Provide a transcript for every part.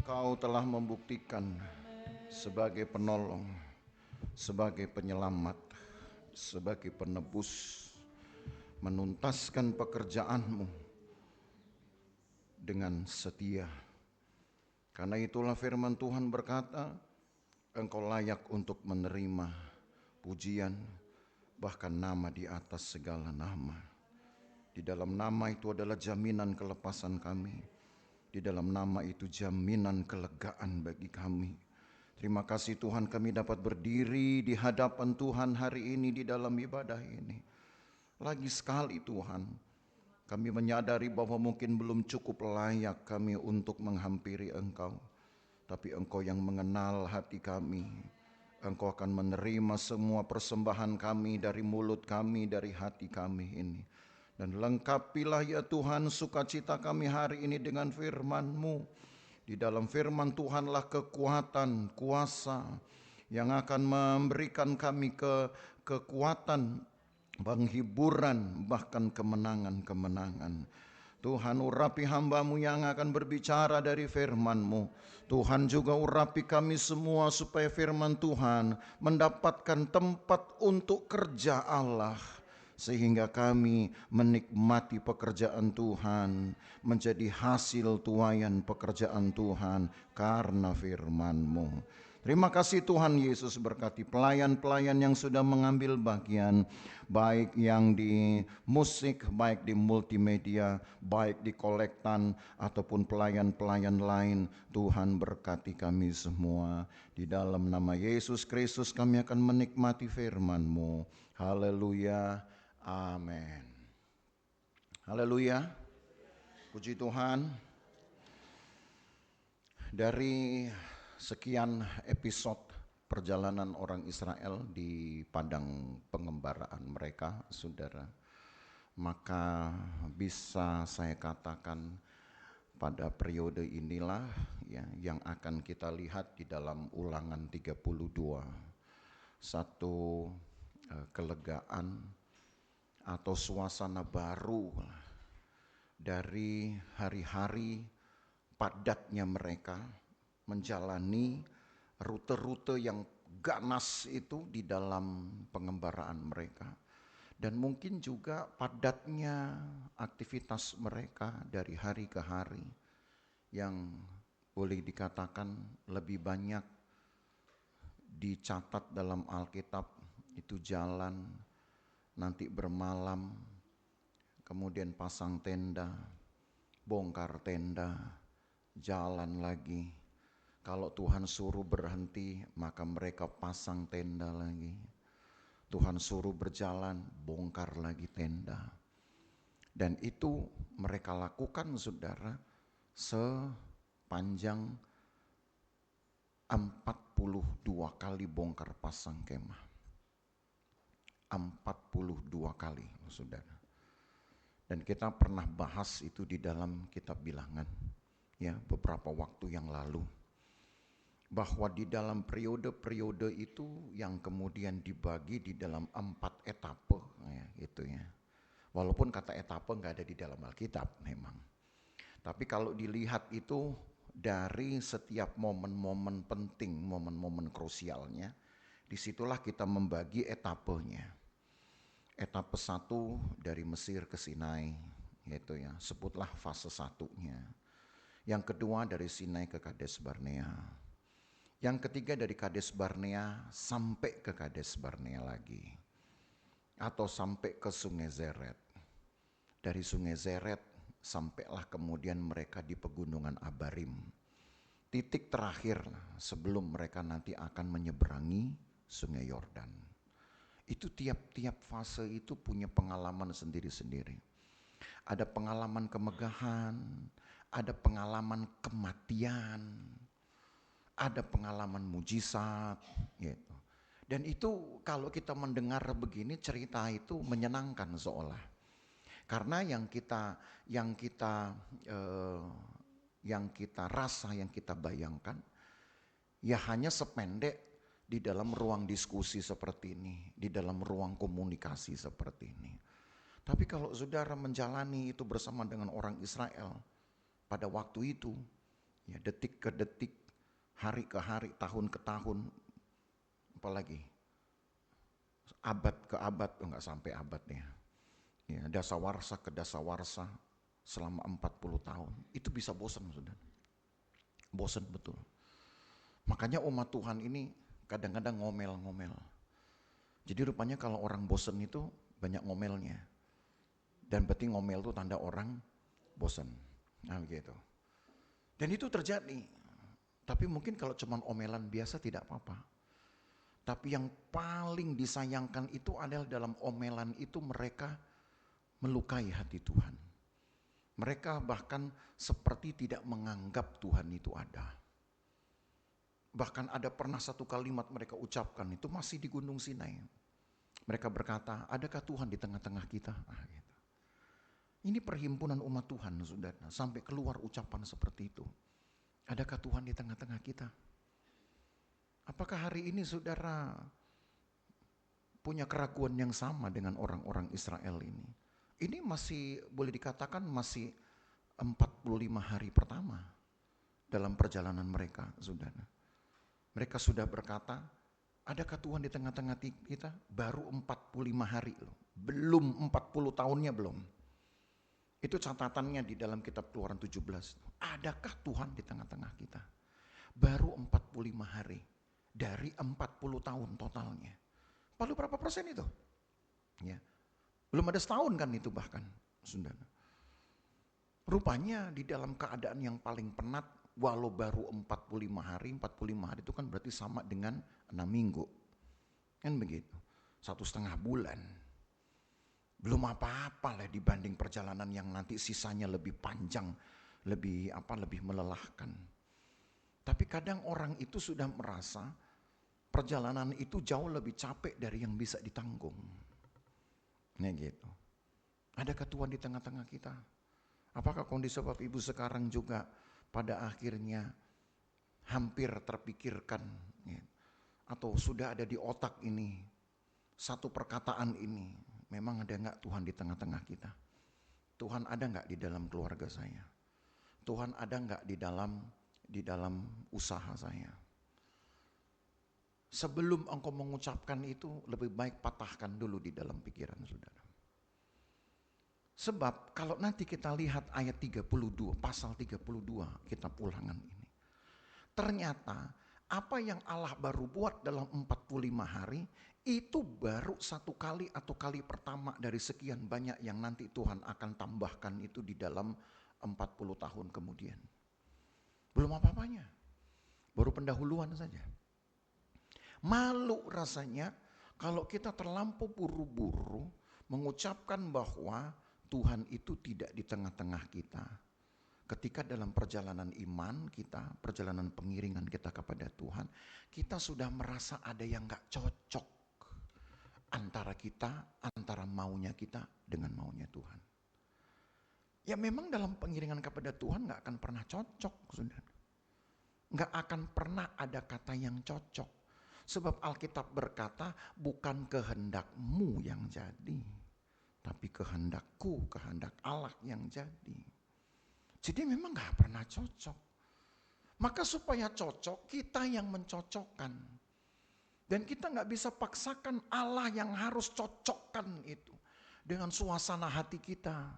Engkau telah membuktikan sebagai penolong, sebagai penyelamat, sebagai penebus, menuntaskan pekerjaan-Mu dengan setia. Karena itulah firman Tuhan berkata, Engkau layak untuk menerima pujian, bahkan nama di atas segala nama. Di dalam nama itu adalah jaminan kelepasan kami. Di dalam nama itu jaminan kelegaan bagi kami. Terima kasih Tuhan, kami dapat berdiri di hadapan Tuhan hari ini di dalam ibadah ini. Lagi sekali Tuhan, kami menyadari bahwa mungkin belum cukup layak kami untuk menghampiri Engkau. Tapi Engkau yang mengenal hati kami. Engkau akan menerima semua persembahan kami dari mulut kami, dari hati kami ini. Dan lengkapilah ya Tuhan sukacita kami hari ini dengan firman-Mu. Di dalam firman Tuhanlah kekuatan, kuasa yang akan memberikan kami kekuatan, penghiburan, bahkan kemenangan-kemenangan. Tuhan, urapi hamba-Mu yang akan berbicara dari firman-Mu. Tuhan juga urapi kami semua supaya firman Tuhan mendapatkan tempat untuk kerja Allah, sehingga kami menikmati pekerjaan Tuhan, menjadi hasil tuaian pekerjaan Tuhan karena firman-Mu. Terima kasih Tuhan Yesus, berkati pelayan-pelayan yang sudah mengambil bagian, baik yang di musik, baik di multimedia, baik di kolektan, ataupun pelayan-pelayan lain. Tuhan berkati kami semua. Di dalam nama Yesus Kristus kami akan menikmati firman-Mu. Haleluya. Amin. Haleluya. Puji Tuhan. Dari sekian episode perjalanan orang Israel di padang pengembaraan mereka, saudara, maka bisa saya katakan pada periode inilah ya, yang akan kita lihat di dalam Ulangan 32, satu kelegaan atau suasana baru dari hari-hari padatnya mereka menjalani rute-rute yang ganas itu di dalam pengembaraan mereka. Dan mungkin juga padatnya aktivitas mereka dari hari ke hari yang boleh dikatakan lebih banyak dicatat dalam Alkitab itu jalan, nanti bermalam, kemudian pasang tenda, bongkar tenda, jalan lagi. Kalau Tuhan suruh berhenti, maka mereka pasang tenda lagi. Tuhan suruh berjalan, bongkar lagi tenda. Dan itu mereka lakukan, saudara, sepanjang 42 kali bongkar pasang kemah. 42 kali, saudara. Dan kita pernah bahas itu di dalam kitab Bilangan, ya, beberapa waktu yang lalu, bahwa di dalam periode-periode itu yang kemudian dibagi di dalam 4 etape, ya, gitu ya. Walaupun kata etape nggak ada di dalam Alkitab memang. Tapi kalau dilihat itu dari setiap momen-momen penting, momen-momen krusialnya, disitulah kita membagi etapenya. Etape 1 dari Mesir ke Sinai, yaitu ya, sebutlah fase 1-nya. Yang kedua dari Sinai ke Kades Barnea. Yang ketiga dari Kades Barnea sampai ke Kades Barnea lagi. Atau sampai ke Sungai Zeret. Dari Sungai Zeret sampailah kemudian mereka di pegunungan Abarim. Titik terakhir sebelum mereka nanti akan menyeberangi Sungai Yordan. Itu tiap-tiap fase itu punya pengalaman sendiri-sendiri. Ada pengalaman kemegahan, ada pengalaman kematian, ada pengalaman mujizat, gitu. Dan itu kalau kita mendengar begini cerita itu menyenangkan seolah. Karena yang kita rasa, yang kita bayangkan, ya hanya sependek di dalam ruang diskusi seperti ini, di dalam ruang komunikasi seperti ini. Tapi kalau saudara menjalani itu bersama dengan orang Israel pada waktu itu, Ya, detik ke detik, hari ke hari, tahun ke tahun, apalagi abad ke abad, enggak sampai abadnya. Ya, dasawarsa ke dasawarsa selama 40 tahun. Itu bisa bosan, Saudara. Bosan betul. Makanya umat Tuhan ini kadang-kadang ngomel-ngomel. Jadi rupanya kalau orang bosan itu banyak ngomelnya. Dan berarti ngomel itu tanda orang bosan. Nah begitu. Dan itu terjadi. Tapi mungkin kalau cuma omelan biasa tidak apa-apa. Tapi yang paling disayangkan itu adalah dalam omelan itu mereka melukai hati Tuhan. Mereka bahkan seperti tidak menganggap Tuhan itu ada. Bahkan ada pernah satu kalimat mereka ucapkan itu masih di Gunung Sinai. Mereka berkata, adakah Tuhan di tengah-tengah kita? Gitu. Ini perhimpunan umat Tuhan, saudara. Sampai keluar ucapan seperti itu. Adakah Tuhan di tengah-tengah kita? Apakah hari ini saudara punya keraguan yang sama dengan orang-orang Israel ini? Ini masih boleh dikatakan masih 45 hari pertama dalam perjalanan mereka, saudara. Mereka sudah berkata, adakah Tuhan di tengah-tengah kita? Baru 45 hari loh. Belum 40 tahunnya belum. Itu catatannya di dalam kitab Keluaran 17. Adakah Tuhan di tengah-tengah kita? Baru 45 hari. Dari 40 tahun totalnya. Lalu berapa persen itu? Ya. Belum ada setahun kan itu bahkan. Saudara. Rupanya di dalam keadaan yang paling penat, walau baru 45 hari itu kan berarti sama dengan 6 minggu. Kan begitu. 1,5 bulan. Belum apa-apa lah dibanding perjalanan yang nanti sisanya lebih panjang, lebih melelahkan. Tapi kadang orang itu sudah merasa perjalanan itu jauh lebih capek dari yang bisa ditanggung. Nah gitu. Adakah Tuhan di tengah-tengah kita? Apakah kondisi Bapak Ibu sekarang juga pada akhirnya hampir terpikirkan ya, atau sudah ada di otak ini satu perkataan ini, memang ada enggak Tuhan di tengah-tengah kita? Tuhan ada enggak di dalam keluarga saya? Tuhan ada enggak di dalam usaha saya? Sebelum engkau mengucapkan itu, lebih baik patahkan dulu di dalam pikiran saudara. Sebab kalau nanti kita lihat ayat 32, pasal 32 kitab Ulangan ini. Ternyata apa yang Allah baru buat dalam 45 hari, itu baru satu kali atau kali pertama dari sekian banyak yang nanti Tuhan akan tambahkan itu di dalam 40 tahun kemudian. Belum apa-apanya, baru pendahuluan saja. Malu rasanya kalau kita terlampau buru-buru mengucapkan bahwa Tuhan itu tidak di tengah-tengah kita. Ketika dalam perjalanan iman kita, perjalanan pengiringan kita kepada Tuhan, kita sudah merasa ada yang gak cocok antara maunya kita dengan maunya Tuhan. Ya memang dalam pengiringan kepada Tuhan gak akan pernah cocok, saudara. Gak akan pernah ada kata yang cocok. Sebab Alkitab berkata, bukan kehendakmu yang jadi, tapi kehendakku, kehendak Allah yang jadi. Jadi memang gak pernah cocok. Maka supaya cocok, kita yang mencocokkan. Dan kita gak bisa paksakan Allah yang harus cocokkan itu dengan suasana hati kita.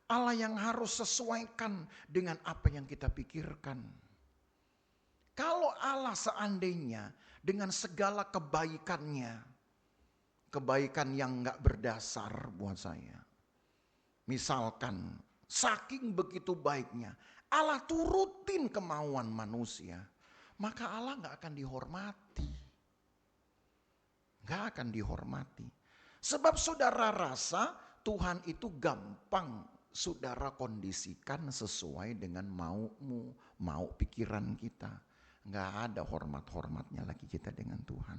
Allah yang harus sesuaikan dengan apa yang kita pikirkan. Kalau Allah seandainya dengan segala kebaikannya, kebaikan yang gak berdasar buat saya. Misalkan, saking begitu baiknya, Allah turutin kemauan manusia, maka Allah gak akan dihormati. Gak akan dihormati. Sebab saudara rasa Tuhan itu gampang saudara kondisikan sesuai dengan maumu, mau pikiran kita. Gak ada hormat-hormatnya lagi kita dengan Tuhan.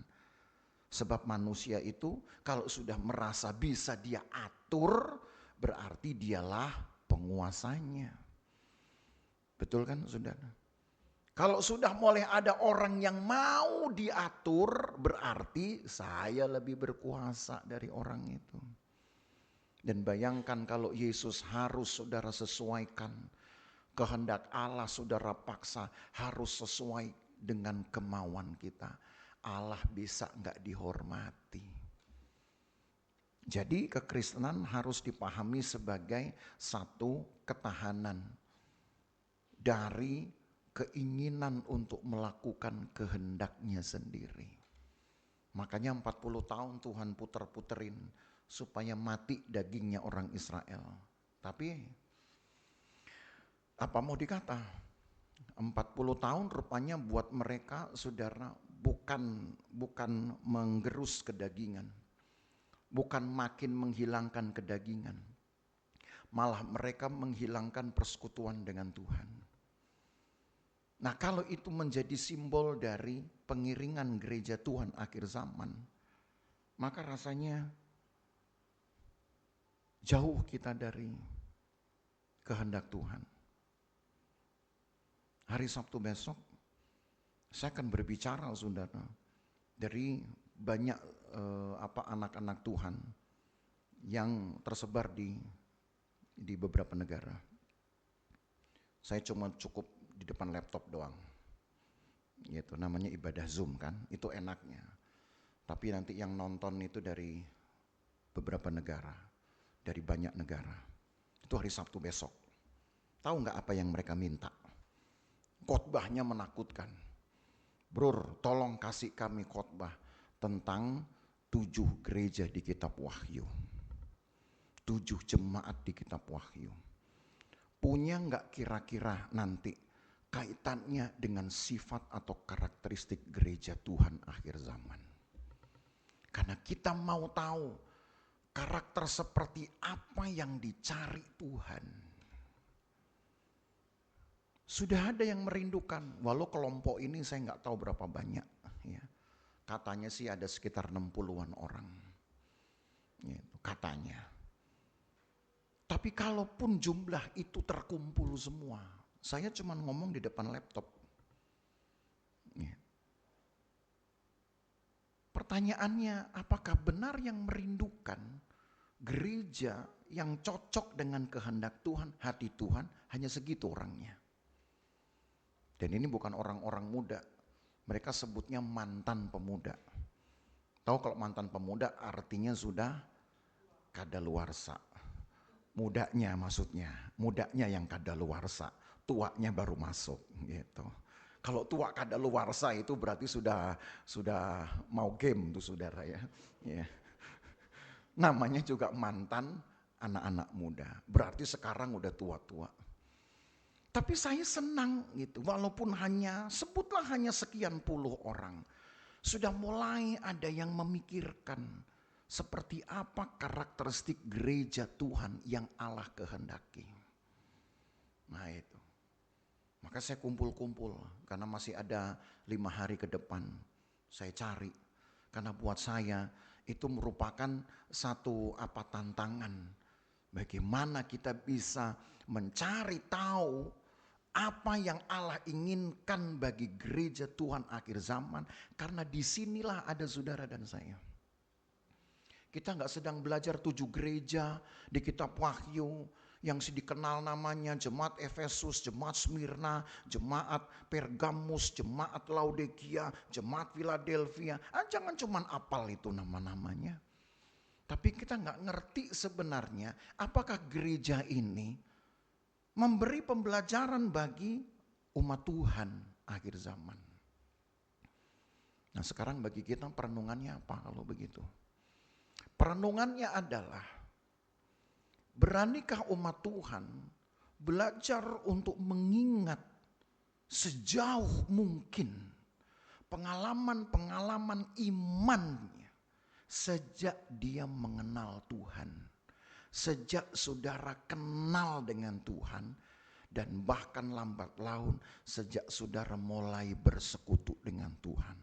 Sebab manusia itu kalau sudah merasa bisa dia atur, berarti dialah penguasanya. Betul kan saudara? Kalau sudah mulai ada orang yang mau diatur, berarti saya lebih berkuasa dari orang itu. Dan bayangkan kalau Yesus harus saudara sesuaikan Kehendak Allah saudara paksa harus sesuai dengan kemauan kita. Allah bisa nggak dihormati. Jadi kekristenan harus dipahami sebagai satu ketahanan dari keinginan untuk melakukan kehendaknya sendiri. Makanya 40 tahun Tuhan puter-puterin supaya mati dagingnya orang Israel. Tapi apa mau dikata? 40 tahun rupanya buat mereka saudara bukan menggerus kedagingan. Bukan makin menghilangkan kedagingan. Malah mereka menghilangkan persekutuan dengan Tuhan. Nah, kalau itu menjadi simbol dari pengiringan gereja Tuhan akhir zaman, maka rasanya jauh kita dari kehendak Tuhan. Hari Sabtu besok saya akan berbicara saudara dari banyak anak-anak Tuhan yang tersebar di beberapa negara. Saya cuma cukup di depan laptop doang. Gitu, namanya ibadah Zoom kan, itu enaknya. Tapi nanti yang nonton itu dari beberapa negara, dari banyak negara. Itu hari Sabtu besok. Tahu nggak apa yang mereka minta? Khotbahnya menakutkan. Bro, tolong kasih kami khotbah tentang 7 gereja di kitab Wahyu. 7 jemaat di kitab Wahyu. Punya nggak kira-kira nanti kaitannya dengan sifat atau karakteristik gereja Tuhan akhir zaman? Karena kita mau tahu karakter seperti apa yang dicari Tuhan. Sudah ada yang merindukan, walau kelompok ini saya nggak tahu berapa banyak. Ya. Katanya sih ada sekitar 60-an orang. Gitu, katanya. Tapi kalaupun jumlah itu terkumpul semua, saya cuma ngomong di depan laptop. Ya. Pertanyaannya, apakah benar yang merindukan gereja yang cocok dengan kehendak Tuhan, hati Tuhan, hanya segitu orangnya? Dan ini bukan orang-orang muda, mereka sebutnya mantan pemuda. Tahu kalau mantan pemuda artinya sudah kadaluarsa. Mudanya maksudnya, mudanya yang kadaluarsa, tuanya baru masuk gitu. Kalau tua kadaluarsa itu berarti sudah mau game tuh saudara ya. Ya. Namanya juga mantan anak-anak muda, berarti sekarang udah tua-tua. Tapi saya senang gitu, walaupun sebutlah hanya sekian puluh orang. Sudah mulai ada yang memikirkan seperti apa karakteristik gereja Tuhan yang Allah kehendaki. Nah itu. Maka saya kumpul-kumpul karena masih ada 5 hari ke depan. Saya cari. Karena buat saya itu merupakan satu tantangan. Bagaimana kita bisa mencari tahu apa yang Allah inginkan bagi gereja Tuhan akhir zaman. Karena disinilah ada saudara dan saya. Kita nggak sedang belajar 7 gereja di kitab Wahyu yang dikenal namanya Jemaat Efesus, Jemaat Smyrna, Jemaat Pergamus, Jemaat Laodikia, Jemaat Philadelphia. Jangan cuman apal itu nama-namanya. Tapi kita nggak ngerti sebenarnya apakah gereja ini memberi pembelajaran bagi umat Tuhan akhir zaman. Nah sekarang bagi kita perenungannya apa kalau begitu? Perenungannya adalah, beranikah umat Tuhan belajar untuk mengingat sejauh mungkin pengalaman-pengalaman imannya sejak dia mengenal Tuhan. Sejak saudara kenal dengan Tuhan dan bahkan lambat laun sejak saudara mulai bersekutu dengan Tuhan.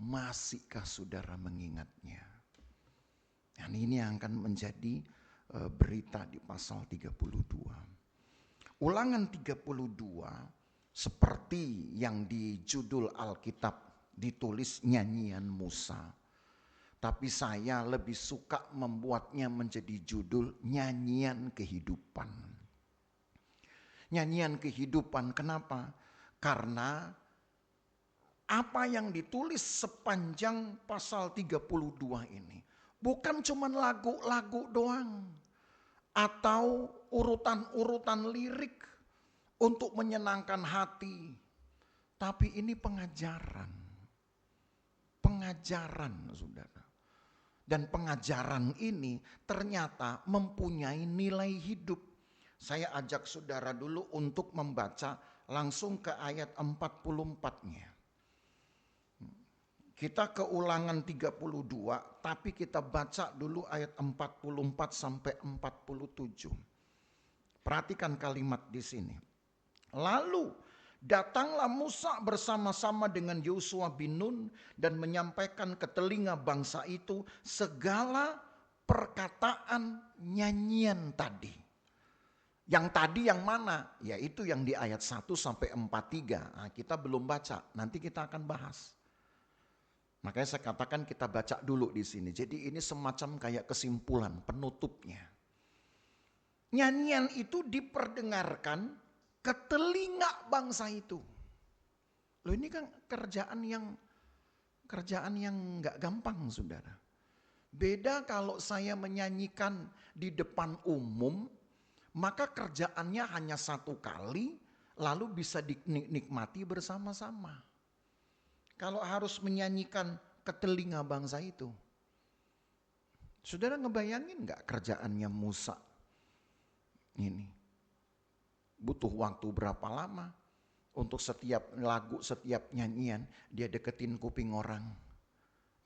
Masihkah saudara mengingatnya? Dan ini yang akan menjadi berita di pasal 32. Ulangan 32 seperti yang di judul Alkitab ditulis nyanyian Musa. Tapi saya lebih suka membuatnya menjadi judul nyanyian kehidupan. nyanyian kehidupan. Kenapa? Karena apa yang ditulis sepanjang pasal 32 ini bukan cuma lagu-lagu doang atau urutan-urutan lirik untuk menyenangkan hati, tapi ini pengajaran. Pengajaran, saudara. Dan pengajaran ini ternyata mempunyai nilai hidup. Saya ajak saudara dulu untuk membaca langsung ke ayat 44-nya. Kita ke Ulangan 32, tapi kita baca dulu ayat 44 sampai 47. Perhatikan kalimat di sini. Lalu datanglah Musa bersama-sama dengan Yosua bin Nun dan menyampaikan ke telinga bangsa itu segala perkataan nyanyian tadi. Yang tadi yang mana? Yaitu yang di ayat 1 sampai 43. Nah, kita belum baca, nanti kita akan bahas. Makanya saya katakan kita baca dulu di sini. Jadi ini semacam kayak kesimpulan, penutupnya. Nyanyian itu diperdengarkan ke telinga bangsa itu. Loh, ini kan kerjaan yang nggak gampang, saudara. Beda kalau saya menyanyikan di depan umum, maka kerjaannya hanya satu kali, lalu bisa dinikmati bersama-sama. Kalau harus menyanyikan ke telinga bangsa itu, saudara ngebayangin nggak kerjaannya Musa ini? Butuh waktu berapa lama untuk setiap lagu, setiap nyanyian dia deketin kuping orang,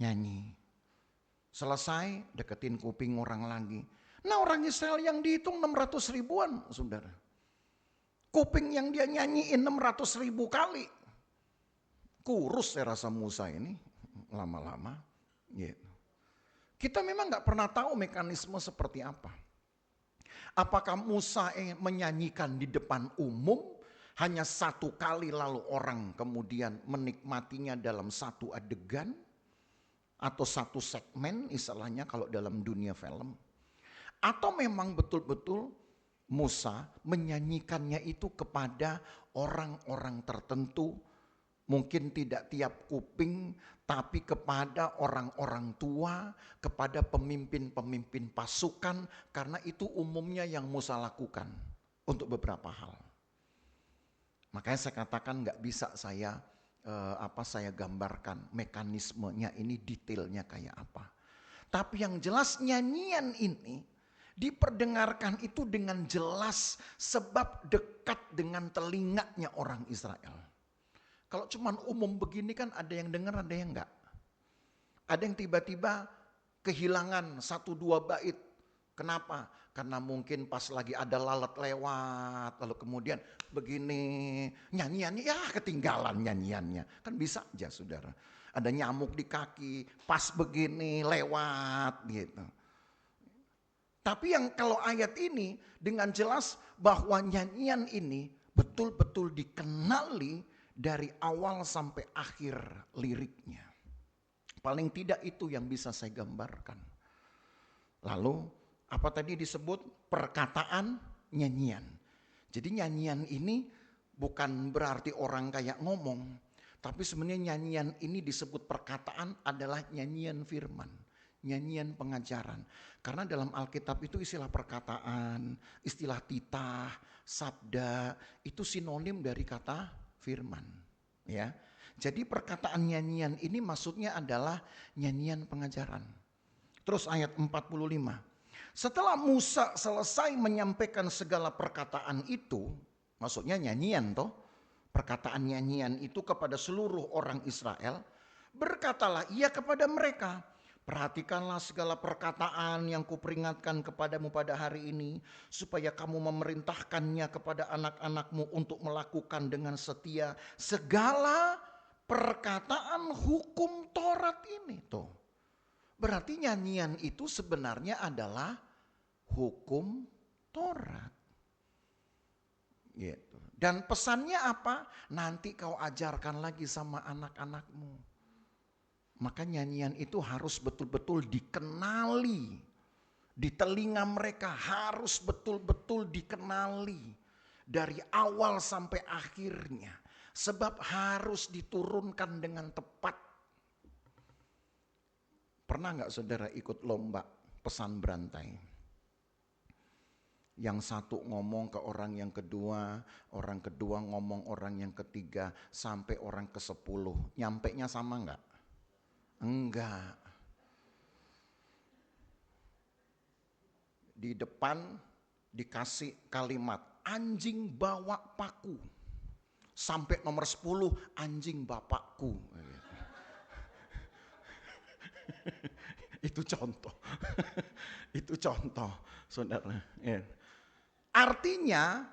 nyanyi. Selesai deketin kuping orang lagi. Nah, orang Israel yang dihitung 600 ribuan, saudara. Kuping yang dia nyanyiin 600 ribu kali. Kurus saya rasa Musa ini lama-lama. Gitu. Kita memang gak pernah tahu mekanisme seperti apa. Apakah Musa menyanyikan di depan umum hanya satu kali lalu orang kemudian menikmatinya dalam satu adegan atau satu segmen istilahnya kalau dalam dunia film. Atau memang betul-betul Musa menyanyikannya itu kepada orang-orang tertentu, mungkin tidak tiap kuping, tapi kepada orang-orang tua, kepada pemimpin-pemimpin pasukan, karena itu umumnya yang Musa lakukan untuk beberapa hal. Makanya saya katakan nggak bisa saya gambarkan mekanismenya ini, detailnya kayak apa. Tapi yang jelas nyanyian ini diperdengarkan itu dengan jelas sebab dekat dengan telinganya orang Israel. Kalau cuman umum begini kan ada yang dengar, ada yang enggak. Ada yang tiba-tiba kehilangan 1-2 bait. Kenapa? Karena mungkin pas lagi ada lalat lewat, lalu kemudian begini, nyanyiannya ya ketinggalan nyanyiannya. Kan bisa aja, saudara. Ada nyamuk di kaki, pas begini lewat gitu. Tapi yang kalau ayat ini dengan jelas bahwa nyanyian ini betul-betul dikenali dari awal sampai akhir liriknya. Paling tidak itu yang bisa saya gambarkan. Lalu apa tadi disebut perkataan nyanyian. Jadi nyanyian ini bukan berarti orang kayak ngomong. Tapi sebenarnya nyanyian ini disebut perkataan adalah nyanyian firman. Nyanyian pengajaran. Karena dalam Alkitab itu istilah perkataan, istilah titah, sabda, itu sinonim dari kata firman, ya. Jadi perkataan nyanyian ini maksudnya adalah nyanyian pengajaran. Terus ayat 45. Setelah Musa selesai menyampaikan segala perkataan itu, maksudnya nyanyian toh, perkataan nyanyian itu kepada seluruh orang Israel, berkatalah ia kepada mereka, perhatikanlah segala perkataan yang kuperingatkan kepadamu pada hari ini, supaya kamu memerintahkannya kepada anak-anakmu untuk melakukan dengan setia segala perkataan hukum Taurat ini. Tuh. Berarti nyanyian itu sebenarnya adalah hukum Taurat. Gitu. Dan pesannya apa? Nanti kau ajarkan lagi sama anak-anakmu. Maka nyanyian itu harus betul-betul dikenali. Di telinga mereka harus betul-betul dikenali. dari awal sampai akhirnya. Sebab harus diturunkan dengan tepat. Pernah nggak saudara ikut lomba pesan berantai? Yang satu ngomong ke orang yang kedua ngomong orang yang ketiga, sampai orang ke-10. Nyampenya sama nggak? Enggak. Di depan dikasih kalimat, anjing bawa paku. Sampai nomor 10, anjing bapakku. Itu contoh. Itu contoh, saudara. Artinya,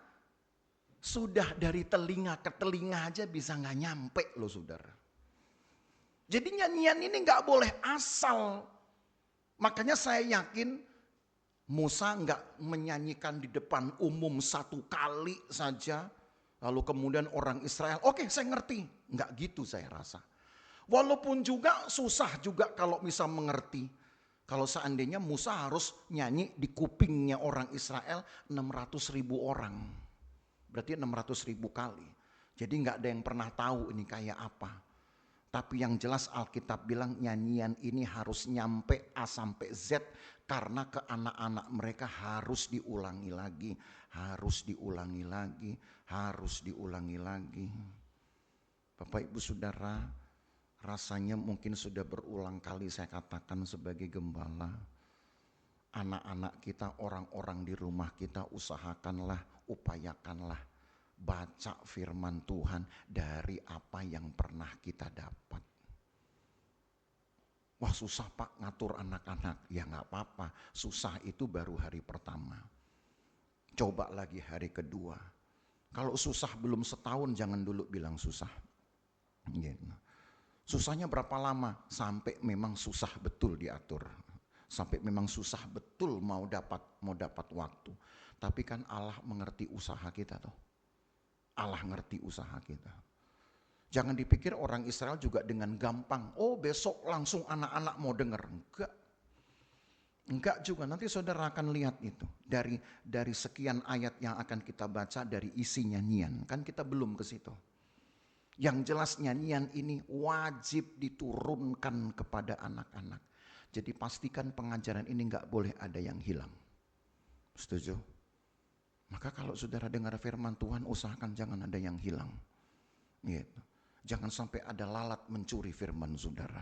sudah dari telinga ke telinga aja bisa nggak nyampe loh saudara. Jadi nyanyian ini nggak boleh asal. Makanya saya yakin Musa nggak menyanyikan di depan umum satu kali saja. Lalu kemudian orang Israel, oke, saya ngerti. Nggak gitu saya rasa. Walaupun juga susah juga kalau bisa mengerti. Kalau seandainya Musa harus nyanyi di kupingnya orang Israel 600.000 orang. Berarti 600.000 kali. Jadi nggak ada yang pernah tahu ini kayak apa. Tapi yang jelas Alkitab bilang nyanyian ini harus nyampe A sampai Z. Karena ke anak-anak mereka harus diulangi lagi. Harus diulangi lagi. Harus diulangi lagi. Bapak Ibu Saudara, rasanya mungkin sudah berulang kali saya katakan sebagai gembala. Anak-anak kita, orang-orang di rumah kita, usahakanlah, upayakanlah baca firman Tuhan dari apa yang pernah kita dapat. Wah susah Pak ngatur anak-anak. Ya gak apa-apa, susah itu baru hari pertama. Coba lagi hari kedua. Kalau susah belum setahun jangan dulu bilang susah. Susahnya berapa lama? Sampai memang susah betul diatur. Sampai memang susah betul mau dapat waktu. Tapi kan Allah mengerti usaha kita toh. Allah ngerti usaha kita. Jangan dipikir orang Israel juga dengan gampang. Oh besok langsung anak-anak mau dengar. Enggak juga, nanti saudara akan lihat itu. Dari sekian ayat yang akan kita baca dari isi nyanyian. Kan kita belum ke situ. Yang jelas nyanyian ini wajib diturunkan kepada anak-anak. Jadi pastikan pengajaran ini enggak boleh ada yang hilang. Setuju? Maka kalau saudara dengar firman Tuhan, usahakan jangan ada yang hilang. Gitu. Jangan sampai ada lalat mencuri firman saudara.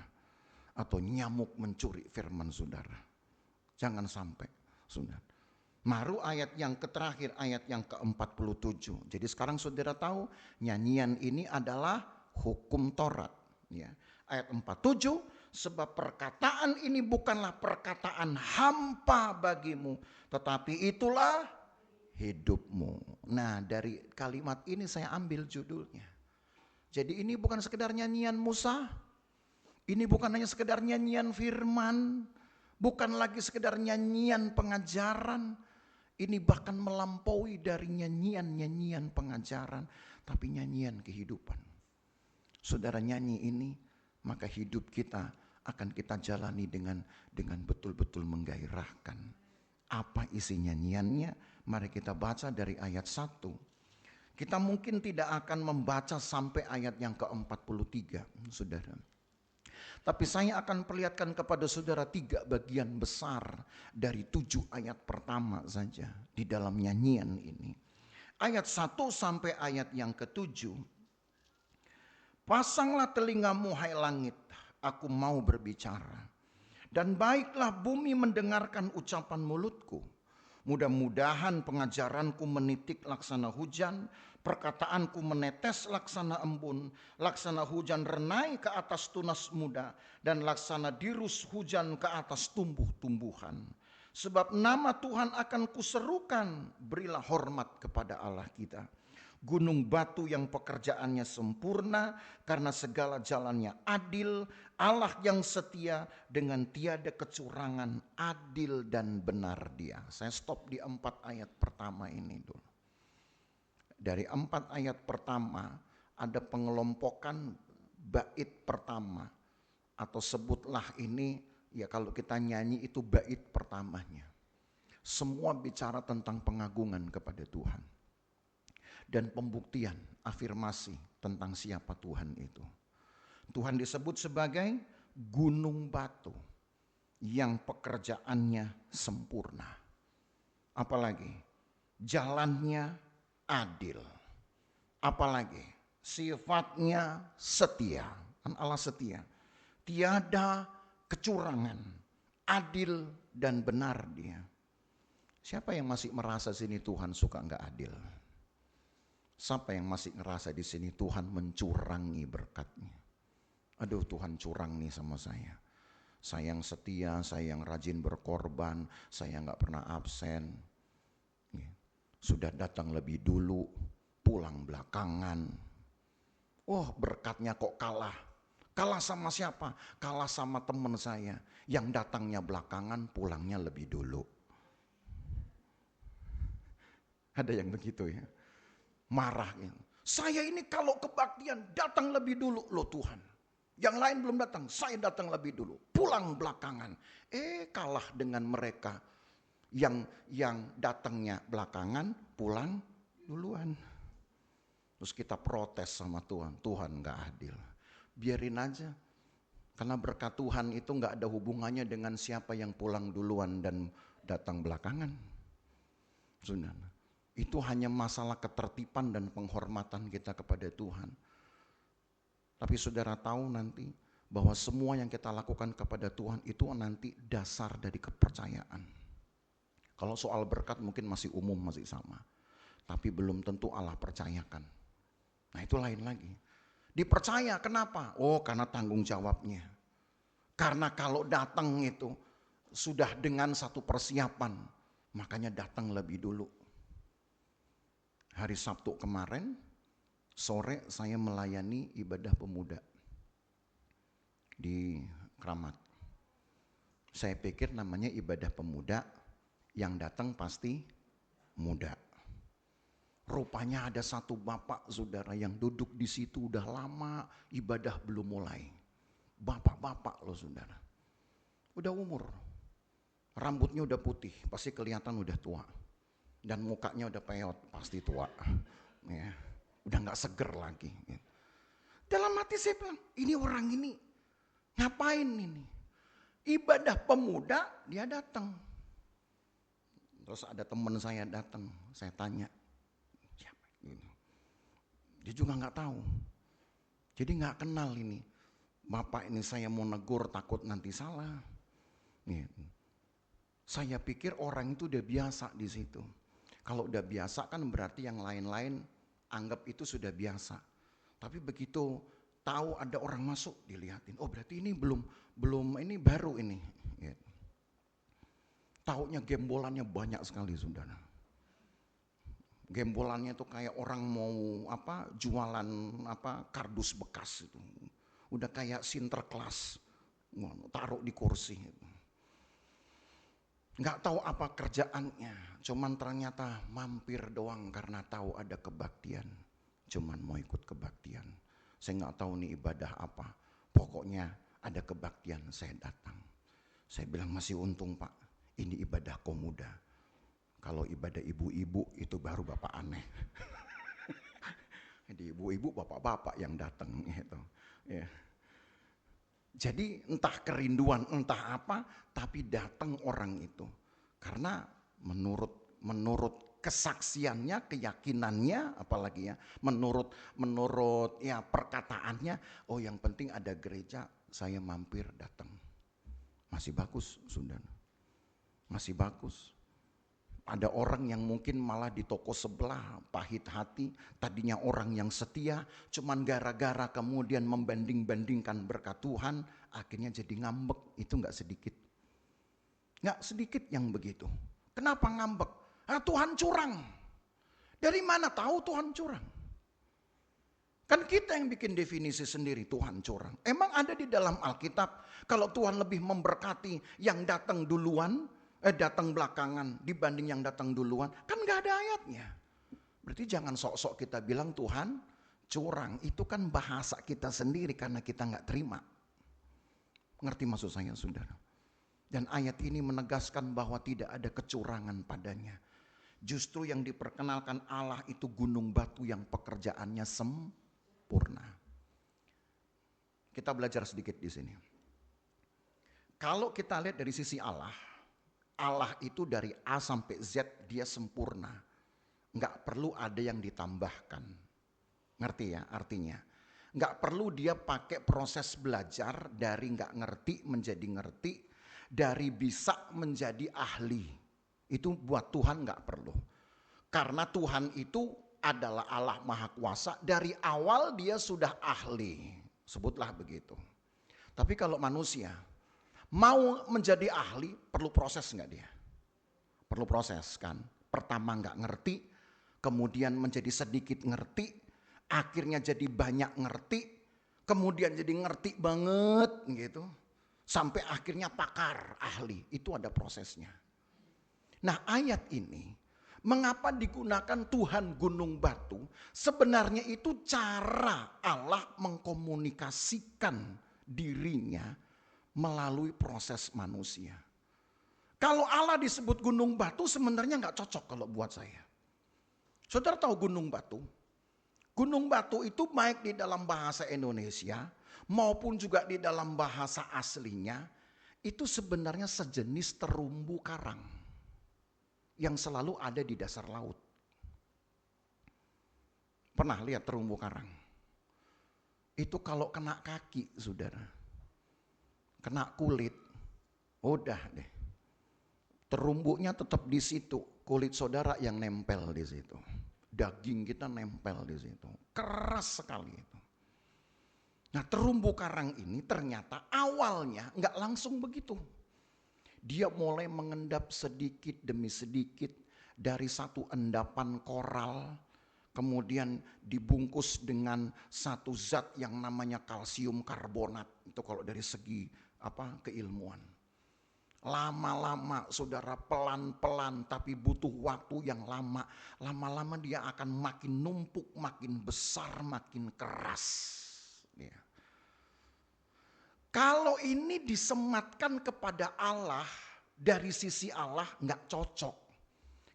Atau nyamuk mencuri firman saudara. Jangan sampai, saudara. Baru ayat yang terakhir, ayat yang ke-47. Jadi sekarang saudara tahu, nyanyian ini adalah hukum Taurat. Ya. Ayat 47, sebab perkataan ini bukanlah perkataan hampa bagimu, tetapi itulah hidupmu. Nah dari kalimat ini saya ambil judulnya. Jadi ini bukan sekedar nyanyian Musa, ini bukan hanya sekedar nyanyian firman, bukan lagi sekedar nyanyian pengajaran, ini bahkan melampaui dari nyanyian-nyanyian pengajaran, tapi nyanyian kehidupan. Saudara nyanyi ini, maka hidup kita akan kita jalani dengan betul-betul menggairahkan. Apa isi nyanyiannya? Mari kita baca dari ayat 1. Kita mungkin tidak akan membaca sampai ayat yang ke-43, saudara. Tapi saya akan perlihatkan kepada saudara 3 bagian besar dari 7 ayat pertama saja di dalam nyanyian ini. Ayat 1 sampai ayat yang ke-7. Pasanglah telingamu hai langit, aku mau berbicara. Dan baiklah bumi mendengarkan ucapan mulutku. Mudah-mudahan pengajaranku menitik laksana hujan, perkataanku menetes laksana embun, laksana hujan renai ke atas tunas muda, dan laksana dirus hujan ke atas tumbuh-tumbuhan. Sebab nama Tuhan akan kuserukan, berilah hormat kepada Allah kita. Gunung batu yang pekerjaannya sempurna, karena segala jalannya adil, Allah yang setia dengan tiada kecurangan, adil dan benar dia. Saya stop di 4 ayat pertama ini dulu. Dari 4 ayat pertama ada pengelompokan bait pertama. Atau sebutlah ini, ya kalau kita nyanyi itu bait pertamanya. Semua bicara tentang pengagungan kepada Tuhan. dan pembuktian afirmasi tentang siapa Tuhan itu. Tuhan disebut sebagai gunung batu yang pekerjaannya sempurna. Apalagi jalannya adil. Apalagi sifatnya setia. Kan Allah setia. Tiada kecurangan, adil dan benar dia. Siapa yang masih merasa sini Tuhan suka nggak adil? Siapa yang masih ngerasa di sini Tuhan mencurangi berkatnya? Aduh, Tuhan curang nih sama saya. Saya yang setia, saya yang rajin berkorban, saya nggak pernah absen. Sudah datang lebih dulu, pulang belakangan. Wah, berkatnya kok kalah. Kalah sama siapa? Kalah sama teman saya yang datangnya belakangan, pulangnya lebih dulu. Ada yang begitu ya. Marah ya. Saya ini kalau kebaktian datang lebih dulu loh Tuhan. Yang lain belum datang, saya datang lebih dulu. Pulang belakangan. Kalah dengan mereka yang datangnya belakangan, pulang duluan. Terus kita protes sama Tuhan. Tuhan gak adil. Biarin aja. Karena berkat Tuhan itu gak ada hubungannya dengan siapa yang pulang duluan dan datang belakangan. Saudara. Itu hanya masalah ketertiban dan penghormatan kita kepada Tuhan. Tapi saudara tahu nanti bahwa semua yang kita lakukan kepada Tuhan itu nanti dasar dari kepercayaan. Kalau soal berkat mungkin masih umum, masih sama. Tapi belum tentu Allah percayakan. Nah itu lain lagi. Dipercaya kenapa? Oh karena tanggung jawabnya. Karena kalau datang itu sudah dengan satu persiapan, makanya datang lebih dulu. Hari Sabtu kemarin, sore saya melayani ibadah pemuda di Kramat. Saya pikir namanya ibadah pemuda, yang datang pasti muda. Rupanya ada satu bapak saudara yang duduk di situ udah lama, ibadah belum mulai. Bapak-bapak loh saudara. Udah umur, rambutnya udah putih, pasti kelihatan udah tua. Dan mukanya udah peot, pasti tua. Ya, udah gak seger lagi. Dalam hati saya bilang, ini orang ini ngapain ini? Ibadah pemuda dia datang. Terus ada teman saya datang, saya tanya, siapa? Dia juga gak tahu. Jadi gak kenal ini. Bapak ini saya mau negur takut nanti salah. Saya pikir orang itu udah biasa di situ. Kalau udah biasa kan berarti yang lain-lain anggap itu sudah biasa. Tapi begitu tahu ada orang masuk dilihatin, oh berarti ini belum ini baru ini. Taunya gembolannya banyak sekali saudara. Gembolannya itu kayak orang mau jualan kardus bekas itu. Udah kayak Sinterklas, taruh di kursi. Nggak tahu apa kerjaannya, cuman ternyata mampir doang karena tahu ada kebaktian. Cuman mau ikut kebaktian. Saya nggak tahu nih ibadah apa. Pokoknya ada kebaktian, saya datang. Saya bilang masih untung Pak, ini ibadah komuda. Kalau ibadah ibu-ibu itu baru Bapak aneh. Jadi ibu-ibu bapak-bapak yang datang gitu. Ya. Jadi entah kerinduan, entah apa, tapi datang orang itu. Karena menurut kesaksiannya, keyakinannya, apalagi ya, menurut ya perkataannya, oh yang penting ada gereja, saya mampir datang. Masih bagus, saudara. Masih bagus. Ada orang yang mungkin malah di toko sebelah pahit hati, tadinya orang yang setia, cuman gara-gara kemudian membanding-bandingkan berkat Tuhan, akhirnya jadi ngambek. Itu gak sedikit. Gak sedikit yang begitu. Kenapa ngambek? Tuhan curang. Dari mana tahu Tuhan curang? Kan kita yang bikin definisi sendiri Tuhan curang. Emang ada di dalam Alkitab, kalau Tuhan lebih memberkati yang datang duluan, datang belakangan dibanding yang datang duluan, kan gak ada ayatnya. Berarti jangan sok-sok kita bilang Tuhan curang. Itu kan bahasa kita sendiri karena kita gak terima. Ngerti maksud saya saudara? Dan ayat ini menegaskan bahwa tidak ada kecurangan padanya. Justru yang diperkenalkan Allah itu gunung batu yang pekerjaannya sempurna. Kita belajar sedikit di sini. Kalau kita lihat dari sisi Allah, Allah itu dari A sampai Z dia sempurna. Nggak perlu ada yang ditambahkan. Ngerti ya artinya? Nggak perlu dia pakai proses belajar dari nggak ngerti menjadi ngerti, dari bisa menjadi ahli. Itu buat Tuhan nggak perlu. Karena Tuhan itu adalah Allah Maha Kuasa. Dari awal dia sudah ahli. Sebutlah begitu. Tapi kalau manusia mau menjadi ahli perlu proses nggak dia? Perlu proses kan. Pertama nggak ngerti. Kemudian menjadi sedikit ngerti. Akhirnya jadi banyak ngerti. Kemudian jadi ngerti banget gitu. Sampai akhirnya pakar, ahli. Itu ada prosesnya. Nah ayat ini, mengapa digunakan Tuhan gunung batu? Sebenarnya itu cara Allah mengkomunikasikan dirinya melalui proses manusia. Kalau Allah disebut gunung batu sebenarnya nggak cocok kalau buat saya. Saudara tahu gunung batu? Gunung batu itu baik di dalam bahasa Indonesia maupun juga di dalam bahasa aslinya itu sebenarnya sejenis terumbu karang yang selalu ada di dasar laut. Pernah lihat terumbu karang? Itu kalau kena kaki, saudara, kena kulit, udah deh. Terumbunya tetap di situ, kulit saudara yang nempel di situ. Daging kita nempel di situ. Keras sekali itu. Nah terumbu karang ini ternyata awalnya nggak langsung begitu. Dia mulai mengendap sedikit demi sedikit dari satu endapan koral. Kemudian dibungkus dengan satu zat yang namanya kalsium karbonat. Itu kalau dari segi keilmuan. Lama-lama saudara pelan-pelan tapi butuh waktu yang lama. Lama-lama dia akan makin numpuk, makin besar, makin keras. Ya. Kalau ini disematkan kepada Allah, dari sisi Allah nggak cocok.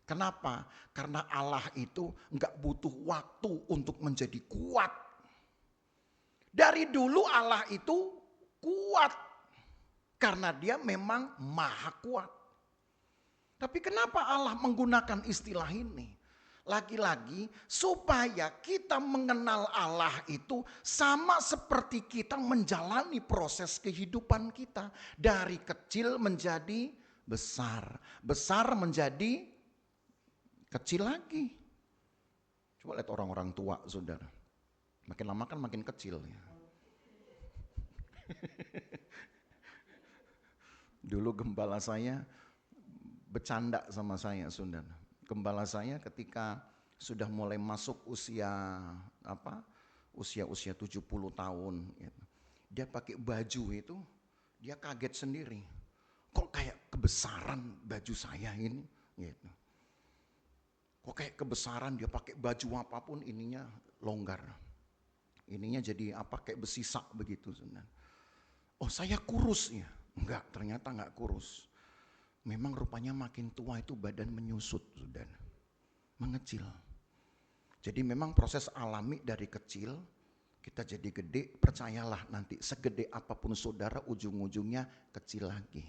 Kenapa? Karena Allah itu nggak butuh waktu untuk menjadi kuat. Dari dulu Allah itu kuat. Karena dia memang maha kuat. Tapi kenapa Allah menggunakan istilah ini? Lagi-lagi supaya kita mengenal Allah itu sama seperti kita menjalani proses kehidupan kita. Dari kecil menjadi besar. Besar menjadi kecil lagi. Coba lihat orang-orang tua saudara. Makin lama kan makin kecil ya. Dulu gembala saya bercanda sama saya saudara. Gembala saya ketika sudah mulai masuk usia 70 tahun gitu. Dia pakai baju itu dia kaget sendiri. Kok kayak kebesaran baju saya ini gitu. Kok kayak kebesaran dia pakai baju apapun ininya longgar. Ininya jadi kayak besi sak begitu sebenarnya. Oh saya kurus ya. Enggak, ternyata enggak kurus. Memang rupanya makin tua itu badan menyusut, saudara. Mengecil. Jadi memang proses alami dari kecil, kita jadi gede, percayalah nanti segede apapun saudara ujung-ujungnya kecil lagi.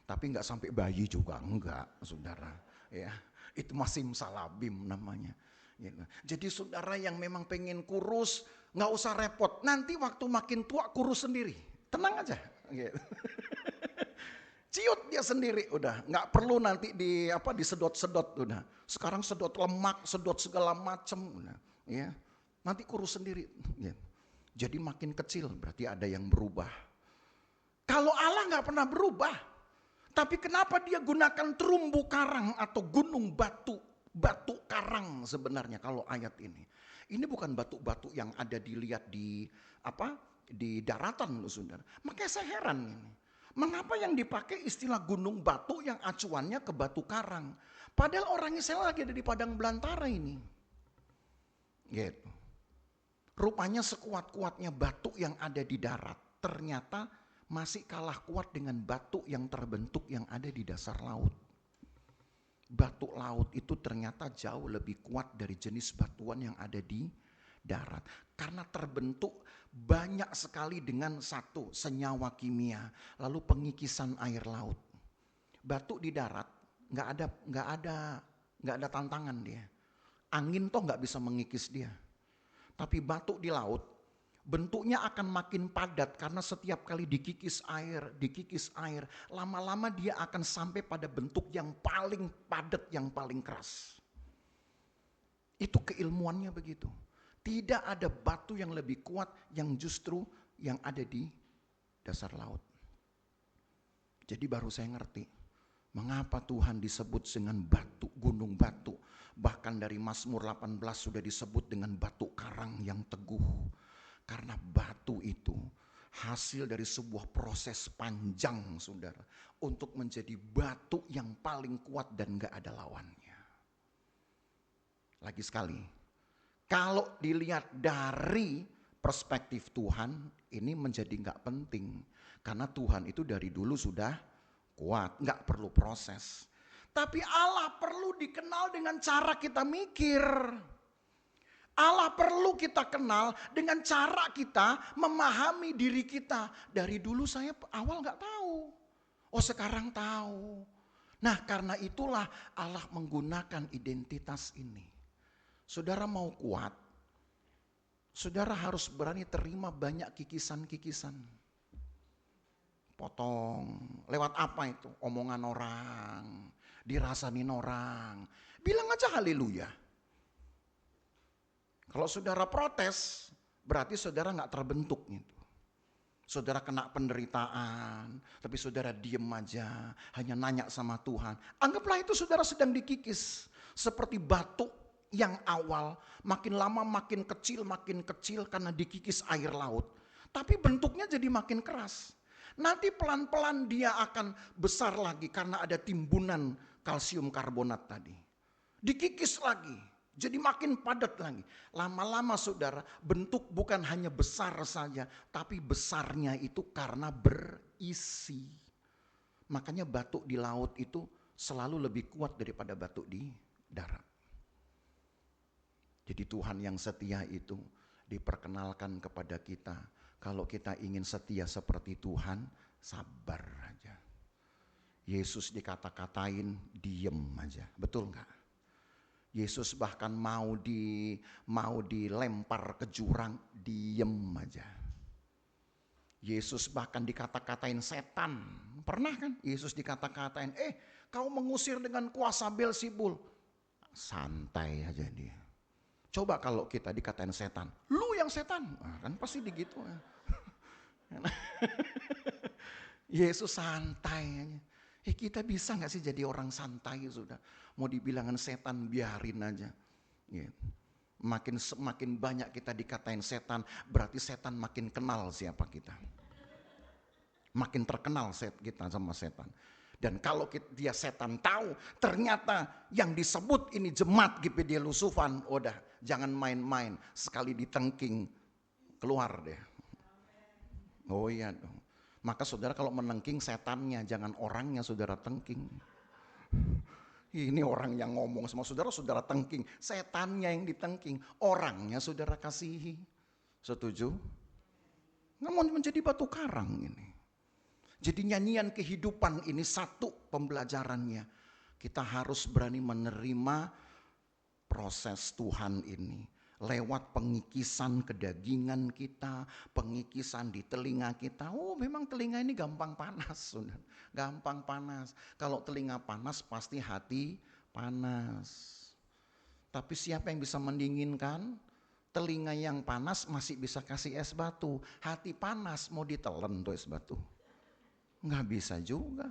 Tapi enggak sampai bayi juga, enggak saudara. Ya, itu masih salabim namanya. Jadi saudara yang memang pengen kurus, enggak usah repot. Nanti waktu makin tua kurus sendiri. Tenang aja. Gitu. Ciut dia sendiri udah, nggak perlu nanti disedot-sedot udah. Sekarang sedot lemak, sedot segala macam udah, ya. Nanti kurus sendiri. Ya. Jadi makin kecil berarti ada yang berubah. Kalau Allah nggak pernah berubah, tapi kenapa dia gunakan terumbu karang atau gunung batu karang sebenarnya kalau ayat ini. Ini bukan batu-batu yang ada dilihat di daratan loh saudara. Makanya saya heran ini. Mengapa yang dipakai istilah gunung batu yang acuannya ke batu karang? Padahal orang Israel lagi ada di padang belantara ini. Gitu. Rupanya sekuat-kuatnya batu yang ada di darat, ternyata masih kalah kuat dengan batu yang terbentuk yang ada di dasar laut. Batu laut itu ternyata jauh lebih kuat dari jenis batuan yang ada di darat. Karena terbentuk banyak sekali dengan satu senyawa kimia, lalu pengikisan air laut. Batu di darat nggak ada tantangan dia. Angin toh nggak bisa mengikis dia. Tapi batu di laut bentuknya akan makin padat karena setiap kali dikikis air, lama-lama dia akan sampai pada bentuk yang paling padat, yang paling keras. Itu keilmuannya begitu. Tidak ada batu yang lebih kuat yang justru yang ada di dasar laut. Jadi baru saya ngerti mengapa Tuhan disebut dengan batu, gunung batu. Bahkan dari Mazmur 18 sudah disebut dengan batu karang yang teguh. Karena batu itu hasil dari sebuah proses panjang, saudara, untuk menjadi batu yang paling kuat dan gak ada lawannya. Lagi sekali, kalau dilihat dari perspektif Tuhan, ini menjadi gak penting. Karena Tuhan itu dari dulu sudah kuat, gak perlu proses. Tapi Allah perlu dikenal dengan cara kita mikir. Allah perlu kita kenal dengan cara kita memahami diri kita. Dari dulu saya awal gak tahu. Oh sekarang tahu. Nah karena itulah Allah menggunakan identitas ini. Saudara mau kuat, saudara harus berani terima banyak kikisan-kikisan. Potong, lewat apa itu? Omongan orang, dirasain orang. Bilang aja haleluya. Kalau saudara protes, berarti saudara gak terbentuk gitu. Saudara kena penderitaan, tapi saudara diem aja, hanya nanya sama Tuhan. Anggaplah itu saudara sedang dikikis. Seperti batu yang awal, makin lama makin kecil karena dikikis air laut. Tapi bentuknya jadi makin keras. Nanti pelan-pelan dia akan besar lagi karena ada timbunan kalsium karbonat tadi. Dikikis lagi. Jadi makin padat lagi. Lama-lama saudara, bentuk bukan hanya besar saja, tapi besarnya itu karena berisi. Makanya batu di laut itu selalu lebih kuat daripada batu di darat. Jadi Tuhan yang setia itu diperkenalkan kepada kita. Kalau kita ingin setia seperti Tuhan, sabar aja. Yesus dikata-katain, diem aja. Betul enggak? Yesus bahkan mau dilempar ke jurang, diem aja. Yesus bahkan dikata-katain setan. Pernah kan Yesus dikata-katain, kau mengusir dengan kuasa Beelzebul. Santai aja dia. Coba kalau kita dikatain setan, lu yang setan. Nah, kan pasti begitu. Yesus santai aja. Kita bisa gak sih jadi orang santai sudah? Mau dibilangin setan biarin aja. Makin banyak kita dikatain setan, berarti setan makin kenal siapa kita. Makin terkenal kita sama setan. Dan kalau dia setan tahu, ternyata yang disebut ini jemaat GPD Lusufan, udah jangan main-main. Sekali ditengking, keluar deh. Oh iya dong. Maka saudara kalau menengking setannya, jangan orangnya saudara tengking. Ini orang yang ngomong sama saudara, saudara tengking. Setannya yang ditengking, orangnya saudara kasihi. Setuju? Namun menjadi batu karang ini. Jadi nyanyian kehidupan ini satu pembelajarannya. Kita harus berani menerima proses Tuhan ini. Lewat pengikisan kedagingan kita, pengikisan di telinga kita. Oh memang telinga ini gampang panas. Gampang panas. Kalau telinga panas pasti hati panas. Tapi siapa yang bisa mendinginkan? Telinga yang panas masih bisa kasih es batu. Hati panas mau ditelen tuh es batu. Nggak bisa juga.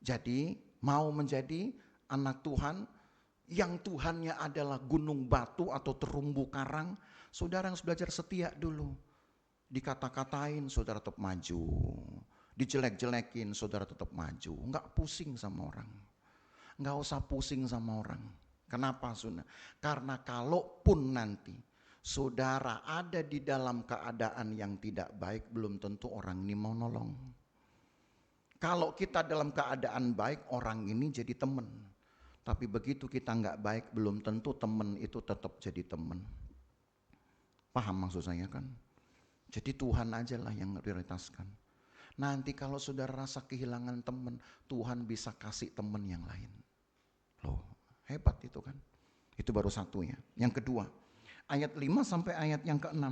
Jadi mau menjadi anak Tuhan yang Tuhannya adalah gunung batu atau terumbu karang, saudara harus belajar setia dulu. Dikata-katain, saudara tetap maju. Dijelek-jelekin, saudara tetap maju. Enggak pusing sama orang. Enggak usah pusing sama orang. Kenapa, saudara? Karena kalaupun nanti saudara ada di dalam keadaan yang tidak baik, belum tentu orang ini mau nolong. Kalau kita dalam keadaan baik, orang ini jadi teman. Tapi begitu kita nggak baik, belum tentu teman itu tetap jadi teman. Paham maksud saya kan? Jadi Tuhan aja lah yang prioritaskan. Nanti kalau saudara rasa kehilangan teman, Tuhan bisa kasih teman yang lain. Loh, hebat itu kan? Itu baru satu ya. Yang kedua, ayat 5 sampai ayat yang ke-6.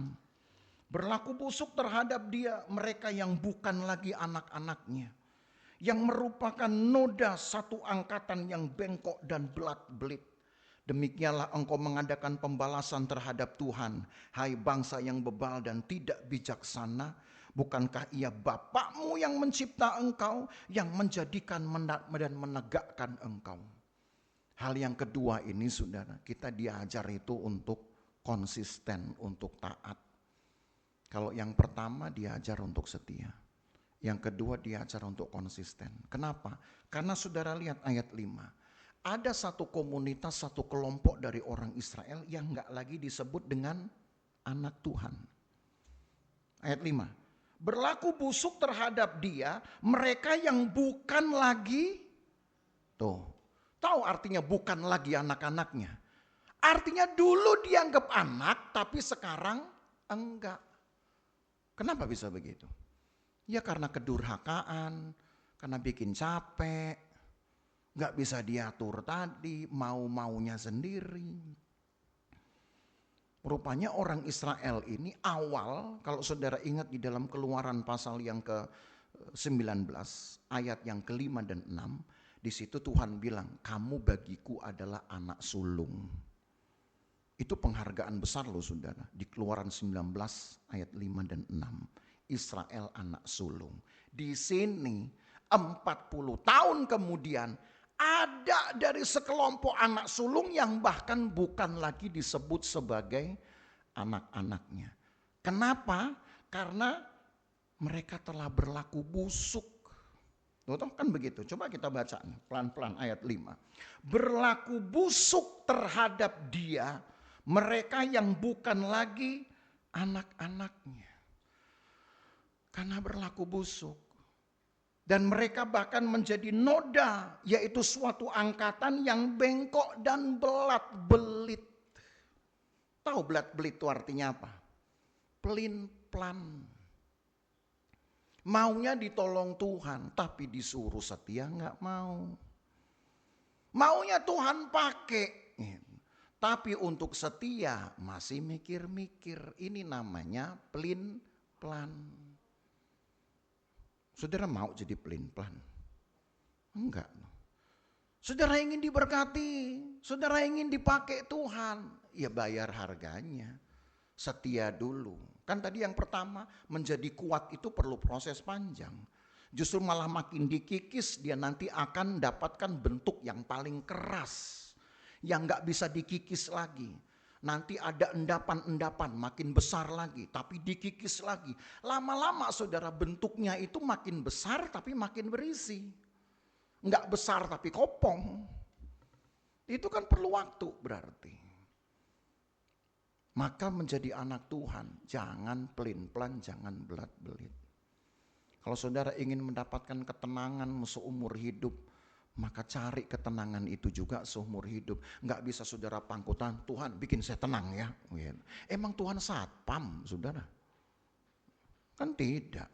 Berlaku busuk terhadap dia mereka yang bukan lagi anak-anaknya, yang merupakan noda satu angkatan yang bengkok dan belat-belit. Demikianlah engkau mengadakan pembalasan terhadap Tuhan, hai bangsa yang bebal dan tidak bijaksana. Bukankah ia Bapakmu yang mencipta engkau, yang menjadikan dan menegakkan engkau? Hal yang kedua ini saudara, kita diajar itu untuk konsisten, untuk taat. Kalau yang pertama diajar untuk setia. Yang kedua diajar untuk konsisten. Kenapa? Karena saudara lihat ayat 5. Ada satu komunitas, satu kelompok dari orang Israel yang gak lagi disebut dengan anak Tuhan. Ayat 5. Berlaku busuk terhadap dia mereka yang bukan lagi, tahu artinya bukan lagi anak-anaknya. Artinya dulu dianggap anak tapi sekarang enggak. Kenapa bisa begitu? Ya karena kedurhakaan, karena bikin capek, gak bisa diatur tadi, mau-maunya sendiri. Rupanya orang Israel ini awal, kalau saudara ingat di dalam Keluaran pasal yang ke-19, ayat yang ke-5 dan 6, di situ Tuhan bilang, kamu bagiku adalah anak sulung. Itu penghargaan besar loh saudara. Di Keluaran 19 ayat 5 dan 6. Israel anak sulung. Di sini 40 tahun kemudian ada dari sekelompok anak sulung yang bahkan bukan lagi disebut sebagai anak-anaknya. Kenapa? Karena mereka telah berlaku busuk. Tuh kan begitu. Coba kita baca nih, pelan-pelan ayat 5. Berlaku busuk terhadap dia mereka yang bukan lagi anak-anaknya. Karena berlaku busuk. Dan mereka bahkan menjadi noda, yaitu suatu angkatan yang bengkok dan belat-belit. Tahu belat-belit itu artinya apa? Pelin-pelan. Maunya ditolong Tuhan, tapi disuruh setia nggak mau. Maunya Tuhan pakai, tapi untuk setia masih mikir-mikir. Ini namanya pelin-pelan. Saudara mau jadi pelin-pelan? Enggak. Saudara ingin diberkati, saudara ingin dipakai Tuhan, ya bayar harganya. Setia dulu. Kan tadi yang pertama, menjadi kuat itu perlu proses panjang. Justru malah makin dikikis, dia nanti akan dapatkan bentuk yang paling keras, yang gak bisa dikikis lagi. Nanti ada endapan-endapan makin besar lagi, tapi dikikis lagi. Lama-lama saudara bentuknya itu makin besar tapi makin berisi. Enggak besar tapi kopong. Itu kan perlu waktu berarti. Maka menjadi anak Tuhan, jangan pelin-pelan, jangan belat-belit. Kalau saudara ingin mendapatkan ketenangan seumur hidup, maka cari ketenangan itu juga seumur hidup. Nggak bisa saudara pangkutan, Tuhan bikin saya tenang ya. Emang Tuhan satpam saudara? Kan tidak.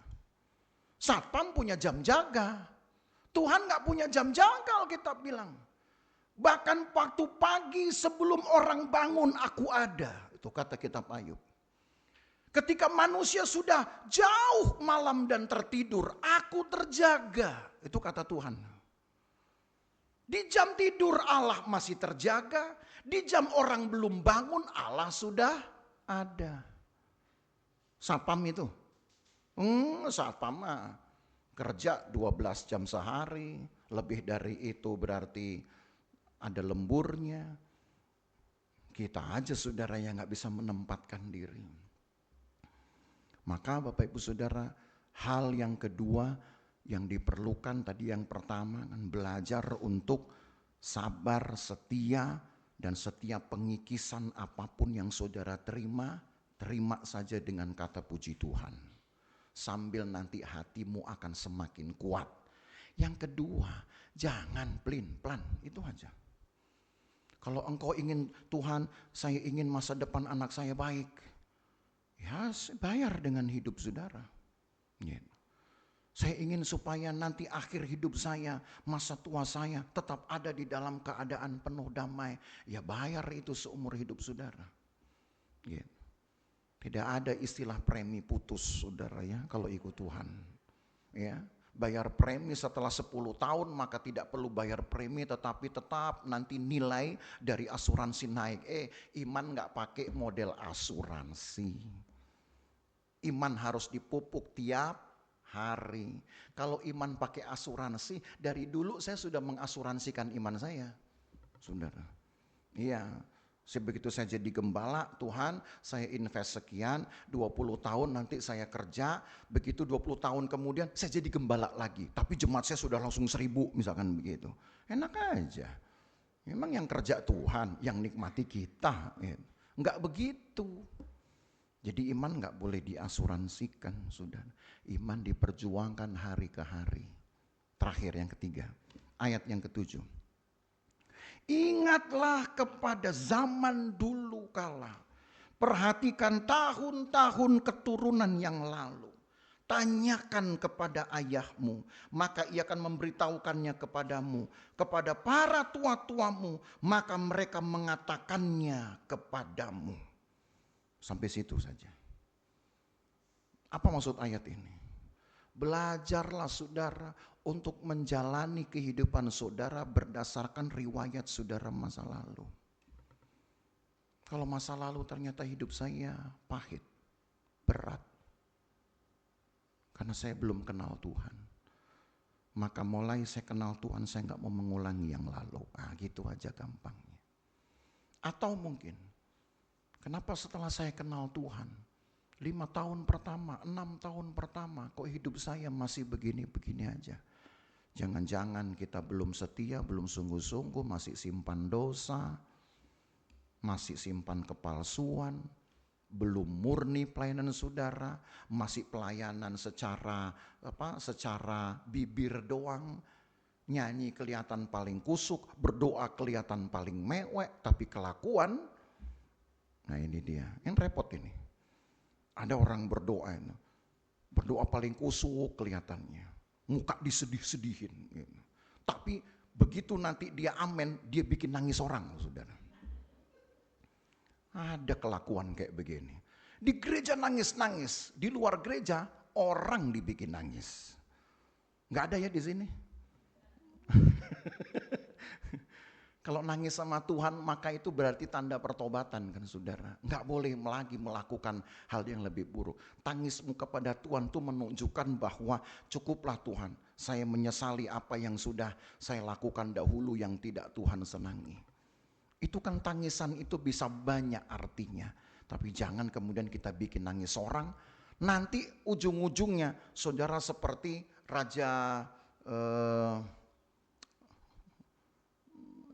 Satpam punya jam jaga. Tuhan nggak punya jam jaga, Alkitab bilang. Bahkan waktu pagi sebelum orang bangun aku ada. Itu kata kitab Ayub. Ketika manusia sudah jauh malam dan tertidur, aku terjaga. Itu kata Tuhan. Di jam tidur Allah masih terjaga. Di jam orang belum bangun Allah sudah ada. Satpam itu. Satpam mah kerja 12 jam sehari. Lebih dari itu berarti ada lemburnya. Kita aja saudara yang gak bisa menempatkan diri. Maka Bapak Ibu Saudara, hal yang kedua yang diperlukan tadi yang pertama kan belajar untuk sabar, setia, dan setiap pengikisan apapun yang saudara terima, terima saja dengan kata puji Tuhan. Sambil nanti hatimu akan semakin kuat. Yang kedua, jangan pelin-pelan, itu aja. Kalau engkau ingin, Tuhan, saya ingin masa depan anak saya baik, ya bayar dengan hidup saudara. Gitu. Saya ingin supaya nanti akhir hidup saya, masa tua saya tetap ada di dalam keadaan penuh damai. Ya bayar itu seumur hidup saudara. Gitu. Tidak ada istilah premi putus saudara ya kalau ikut Tuhan. Ya, bayar premi setelah 10 tahun maka tidak perlu bayar premi, tetapi tetap nanti nilai dari asuransi naik. Iman gak pakai model asuransi. Iman harus dipupuk tiap hari. Kalau iman pakai asuransi, dari dulu saya sudah mengasuransikan iman saya, saudara. Iya, begitu saya jadi gembala, Tuhan saya invest sekian, 20 tahun nanti saya kerja, begitu 20 tahun kemudian saya jadi gembala lagi. Tapi jemaat saya sudah langsung 1000 misalkan begitu. Enak aja. Memang yang kerja Tuhan, yang nikmati kita. Enggak begitu. Jadi iman gak boleh diasuransikan, saudara. Iman diperjuangkan hari ke hari. Terakhir yang ketiga, ayat yang ke-7. Ingatlah kepada zaman dulu kala. Perhatikan tahun-tahun keturunan yang lalu. Tanyakan kepada ayahmu, maka ia akan memberitahukannya kepadamu. Kepada para tua-tuamu, maka mereka mengatakannya kepadamu. Sampai situ saja. Apa maksud ayat ini? Belajarlah saudara untuk menjalani kehidupan saudara berdasarkan riwayat saudara masa lalu. Kalau masa lalu ternyata hidup saya pahit, berat, karena saya belum kenal Tuhan, maka mulai saya kenal Tuhan, saya gak mau mengulangi yang lalu. Gitu aja gampangnya. Atau mungkin, kenapa setelah saya kenal Tuhan, 5 tahun pertama, 6 tahun pertama, kok hidup saya masih begini-begini aja. Jangan-jangan kita belum setia, belum sungguh-sungguh, masih simpan dosa, masih simpan kepalsuan, belum murni pelayanan saudara, masih pelayanan secara bibir doang, nyanyi kelihatan paling kusuk, berdoa kelihatan paling mewek, tapi kelakuan, nah ini dia, yang repot ini. Ada orang berdoa paling kusuk kelihatannya, muka disedih-sedihin. Gitu. Tapi begitu nanti dia amen, dia bikin nangis orang, saudara. Ada kelakuan kayak begini. Di gereja nangis-nangis, di luar gereja orang dibikin nangis. Nggak ada ya di sini. Kalau nangis sama Tuhan maka itu berarti tanda pertobatan kan saudara. Nggak boleh lagi melakukan hal yang lebih buruk. Tangismu kepada Tuhan itu menunjukkan bahwa cukuplah Tuhan. Saya menyesali apa yang sudah saya lakukan dahulu yang tidak Tuhan senangi. Itu kan tangisan itu bisa banyak artinya. Tapi jangan kemudian kita bikin nangis orang. Nanti ujung-ujungnya saudara seperti Raja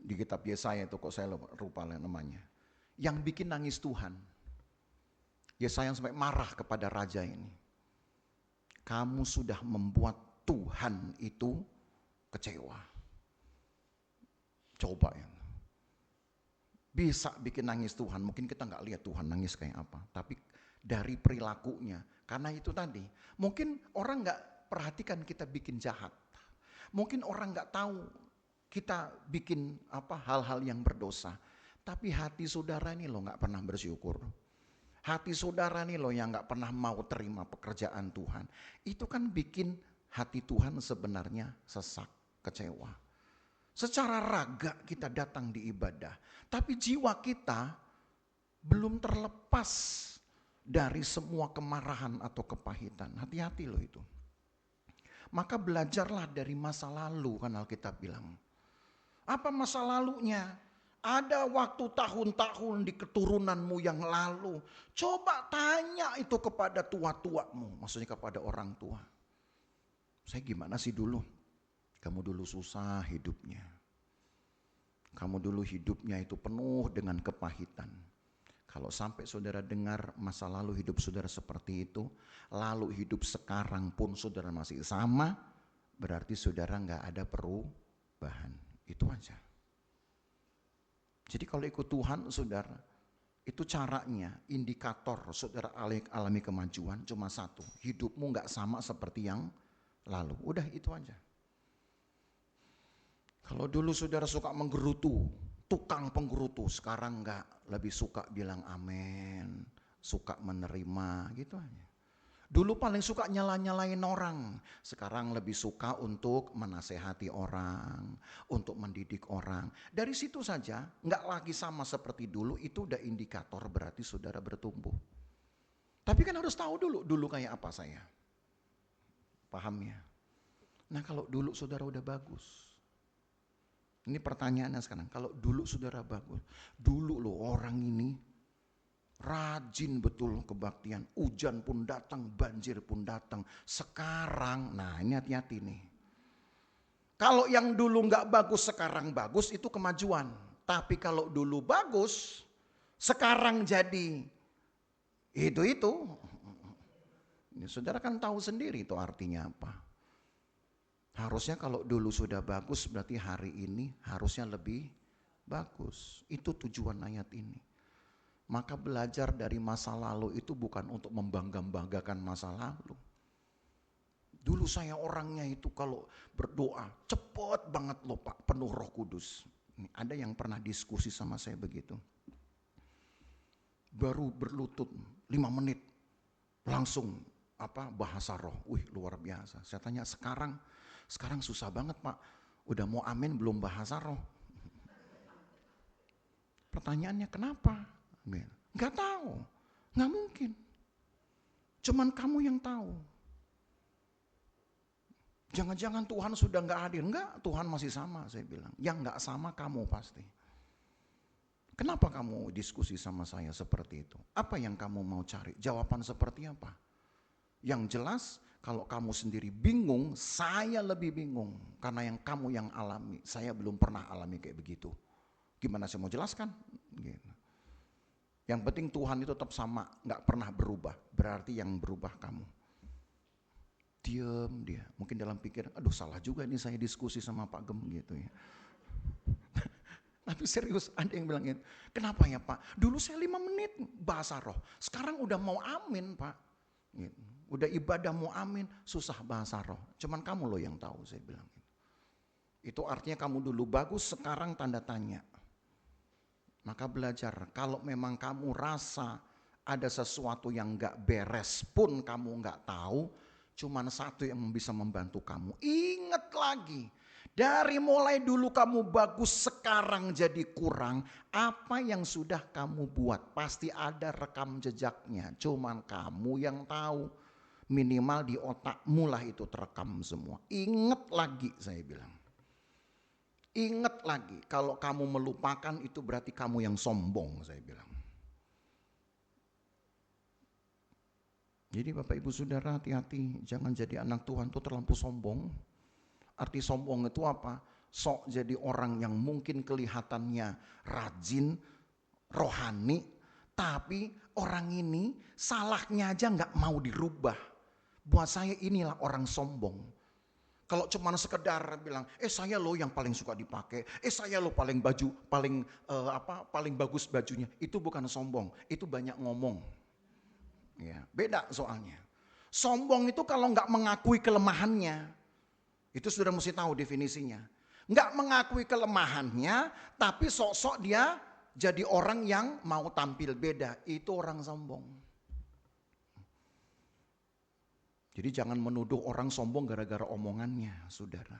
di kitab Yesaya itu, kok saya lupa namanya, yang bikin nangis Tuhan. Yesaya sampai marah kepada raja ini. Kamu sudah membuat Tuhan itu kecewa. Coba ya. Bisa bikin nangis Tuhan. Mungkin kita nggak lihat Tuhan nangis kayak apa, tapi dari perilakunya. Karena itu tadi, mungkin orang nggak perhatikan kita bikin jahat. Mungkin orang nggak tahu kita bikin hal-hal yang berdosa. Tapi hati saudara ini loh gak pernah bersyukur. Hati saudara ini loh yang gak pernah mau terima pekerjaan Tuhan. Itu kan bikin hati Tuhan sebenarnya sesak, kecewa. Secara raga kita datang di ibadah. Tapi jiwa kita belum terlepas dari semua kemarahan atau kepahitan. Hati-hati loh itu. Maka belajarlah dari masa lalu, kan Alkitab bilang. Apa masa lalunya? Ada waktu tahun-tahun di keturunanmu yang lalu. Coba tanya itu kepada tua-tuamu. Maksudnya kepada orang tua. Saya gimana sih dulu? Kamu dulu susah hidupnya. Kamu dulu hidupnya itu penuh dengan kepahitan. Kalau sampai saudara dengar masa lalu hidup saudara seperti itu, lalu hidup sekarang pun saudara masih sama, berarti saudara gak ada perubahan. Itu aja. Jadi kalau ikut Tuhan, saudara, itu caranya, indikator saudara alami kemajuan cuma satu. Hidupmu gak sama seperti yang lalu. Udah itu aja. Kalau dulu saudara suka menggerutu, tukang penggerutu, sekarang enggak, lebih suka bilang amin, suka menerima, gitu aja. Dulu paling suka nyala-nyalain orang, sekarang lebih suka untuk menasehati orang, untuk mendidik orang. Dari situ saja, enggak lagi sama seperti dulu, itu udah indikator berarti saudara bertumbuh. Tapi kan harus tahu dulu kayak apa saya. Paham ya? Nah kalau dulu saudara udah bagus, ini pertanyaannya sekarang, kalau dulu saudara bagus, dulu loh orang ini rajin betul kebaktian, hujan pun datang, banjir pun datang. Sekarang, nah ini hati-hati nih. Kalau yang dulu nggak bagus sekarang bagus itu kemajuan. Tapi kalau dulu bagus, sekarang jadi itu. Ini saudara kan tahu sendiri itu artinya apa. Harusnya kalau dulu sudah bagus berarti hari ini harusnya lebih bagus. Itu tujuan ayat ini. Maka belajar dari masa lalu itu bukan untuk membangga-banggakan masa lalu. Dulu saya orangnya itu kalau berdoa cepet banget loh Pak, penuh Roh Kudus. Ada yang pernah diskusi sama saya begitu. Baru berlutut 5 menit langsung bahasa roh. Wih luar biasa. Saya tanya sekarang susah banget Pak, udah mau amin belum bahasa roh. Pertanyaannya kenapa? Gak tahu, gak mungkin. Cuman kamu yang tahu. Jangan-jangan Tuhan sudah gak hadir. Enggak, Tuhan masih sama saya bilang. Yang gak sama kamu pasti. Kenapa kamu diskusi sama saya seperti itu? Apa yang kamu mau cari? Jawaban seperti apa? Yang jelas kalau kamu sendiri bingung, saya lebih bingung. Karena yang kamu yang alami, saya belum pernah alami kayak begitu. Gimana saya mau jelaskan? Gitu. Yang penting Tuhan itu tetap sama, gak pernah berubah. Berarti yang berubah kamu. Diam dia, mungkin dalam pikiran, aduh salah juga ini saya diskusi sama Pak Gem gitu ya. Tapi serius ada yang bilang gitu, kenapa ya Pak? Dulu saya 5 menit bahasa roh, sekarang udah mau amin Pak. Gitu. Udah ibadah mau amin, susah bahasa roh. Cuman kamu loh yang tahu saya bilang. Itu artinya kamu dulu bagus, sekarang tanda tanya. Maka belajar, kalau memang kamu rasa ada sesuatu yang gak beres pun kamu gak tahu, cuman satu yang bisa membantu kamu. Ingat lagi, dari mulai dulu kamu bagus, sekarang jadi kurang. Apa yang sudah kamu buat, pasti ada rekam jejaknya. Cuman kamu yang tahu. Minimal di otakmu lah itu terekam semua. Ingat lagi saya bilang. Ingat lagi, kalau kamu melupakan itu berarti kamu yang sombong saya bilang. Jadi Bapak Ibu Saudara hati-hati, jangan jadi anak Tuhan tuh terlampau sombong. Arti sombong itu apa? Sok jadi orang yang mungkin kelihatannya rajin, rohani, tapi orang ini salahnya aja gak mau dirubah. Buat saya inilah orang sombong. Kalau cuma sekedar bilang, saya lo yang paling suka dipakai, saya lo paling paling bagus bajunya, itu bukan sombong, itu banyak ngomong. Ya, beda soalnya. Sombong itu kalau nggak mengakui kelemahannya, itu sudah mesti tahu definisinya. Nggak mengakui kelemahannya, tapi sok-sok dia jadi orang yang mau tampil beda, itu orang sombong. Jadi jangan menuduh orang sombong gara-gara omongannya, saudara.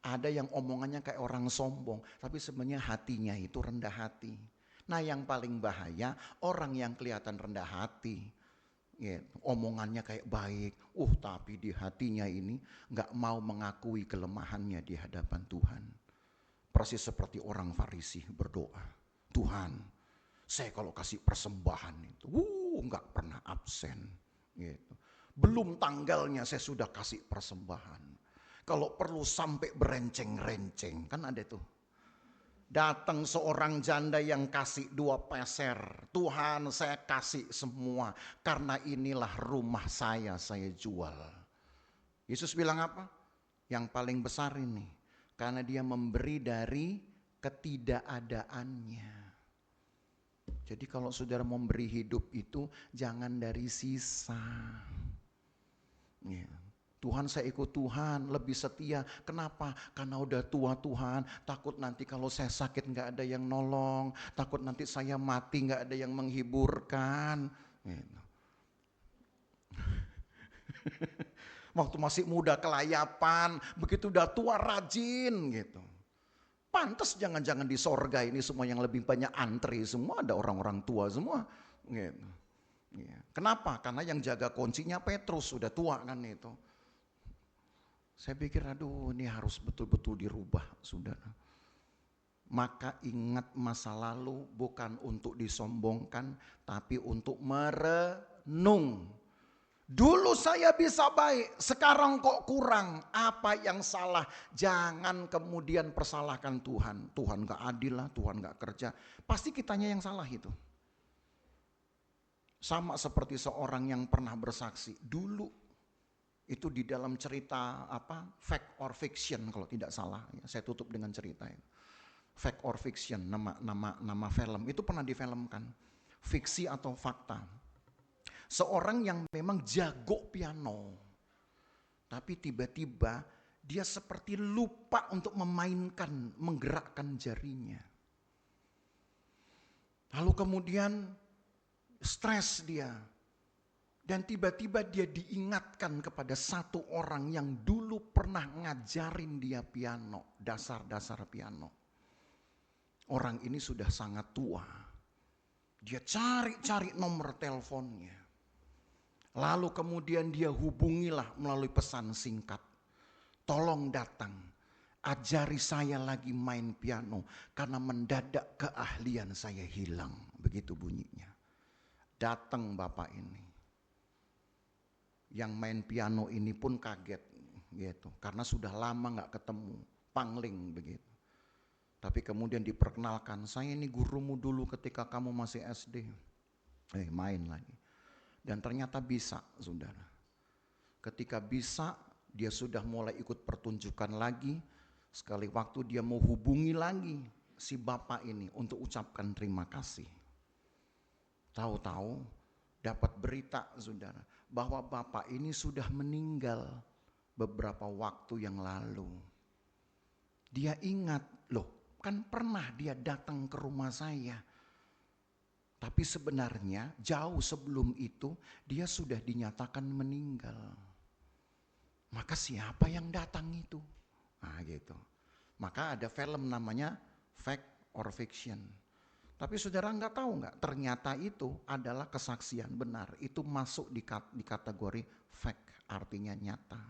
Ada yang omongannya kayak orang sombong, tapi sebenarnya hatinya itu rendah hati. Nah yang paling bahaya, orang yang kelihatan rendah hati, ya, omongannya kayak baik, tapi di hatinya ini gak mau mengakui kelemahannya di hadapan Tuhan. Persis seperti orang Farisi berdoa, Tuhan, saya kalau kasih persembahan itu, gak pernah absen, gitu. Belum tanggalnya saya sudah kasih persembahan. Kalau perlu sampai berenceng-renceng, kan ada tuh. Datang seorang janda yang kasih 2 peser. Tuhan saya kasih semua. Karena inilah rumah saya jual. Yesus bilang apa? Yang paling besar ini. Karena dia memberi dari ketidakadaannya. Jadi kalau saudara memberi hidup itu jangan dari sisa. Ya. Tuhan, saya ikut Tuhan, lebih setia. Kenapa? Karena udah tua Tuhan, takut nanti kalau saya sakit gak ada yang nolong, takut nanti saya mati gak ada yang menghiburkan. Gitu. Waktu masih muda kelayapan, begitu udah tua rajin gitu. Pantas jangan-jangan di sorga ini semua yang lebih banyak antri, semua ada orang-orang tua semua. Gitu. Ya. Kenapa? Karena yang jaga kuncinya Petrus, sudah tua kan itu. Saya pikir aduh ini harus betul-betul dirubah saudara. Maka ingat masa lalu bukan untuk disombongkan tapi untuk merenung. Dulu saya bisa baik, sekarang kok kurang. Apa yang salah? Jangan kemudian persalahkan Tuhan. Tuhan gak adil lah, Tuhan gak kerja. Pasti kitanya yang salah itu. Sama seperti seorang yang pernah bersaksi. Dulu itu di dalam cerita fact or fiction kalau tidak salah. Saya tutup dengan cerita itu. Fact or fiction, nama film. Itu pernah difilmkan. Fiksi atau fakta. Seorang yang memang jago piano. Tapi tiba-tiba dia seperti lupa untuk menggerakkan jarinya. Lalu kemudian stres dia. Dan tiba-tiba dia diingatkan kepada satu orang yang dulu pernah ngajarin dia piano, dasar-dasar piano. Orang ini sudah sangat tua. Dia cari-cari nomor teleponnya. Lalu kemudian dia hubungilah melalui pesan singkat. Tolong datang, ajari saya lagi main piano karena mendadak keahlian saya hilang. Begitu bunyinya. Datang bapak ini. Yang main piano ini pun kaget gitu, karena sudah lama nggak ketemu, pangling begitu. Tapi kemudian diperkenalkan, saya ini gurumu dulu ketika kamu masih SD. Main lagi. Dan ternyata bisa, saudara. Ketika bisa, dia sudah mulai ikut pertunjukan lagi. Sekali waktu dia mau hubungi lagi si bapak ini untuk ucapkan terima kasih. Tahu-tahu dapat berita, saudara, bahwa bapak ini sudah meninggal beberapa waktu yang lalu. Dia ingat, loh kan pernah dia datang ke rumah saya. Tapi sebenarnya jauh sebelum itu dia sudah dinyatakan meninggal. Maka siapa yang datang itu? Nah gitu. Maka ada film namanya Fact or Fiction. Tapi saudara nggak tahu nggak, ternyata itu adalah kesaksian benar. Itu masuk di kategori fact, artinya nyata.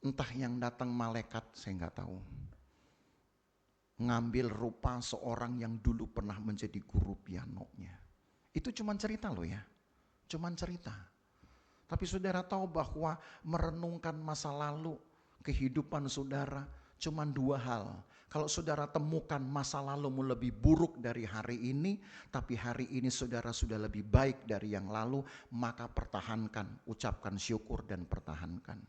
Entah yang datang malaikat, saya nggak tahu. Ngambil rupa seorang yang dulu pernah menjadi guru pianonya. Itu cuma cerita loh ya, cuma cerita. Tapi saudara tahu bahwa merenungkan masa lalu, kehidupan saudara, cuma dua hal. Kalau saudara temukan masa lalumu lebih buruk dari hari ini, tapi hari ini saudara sudah lebih baik dari yang lalu, maka pertahankan, ucapkan syukur dan pertahankan.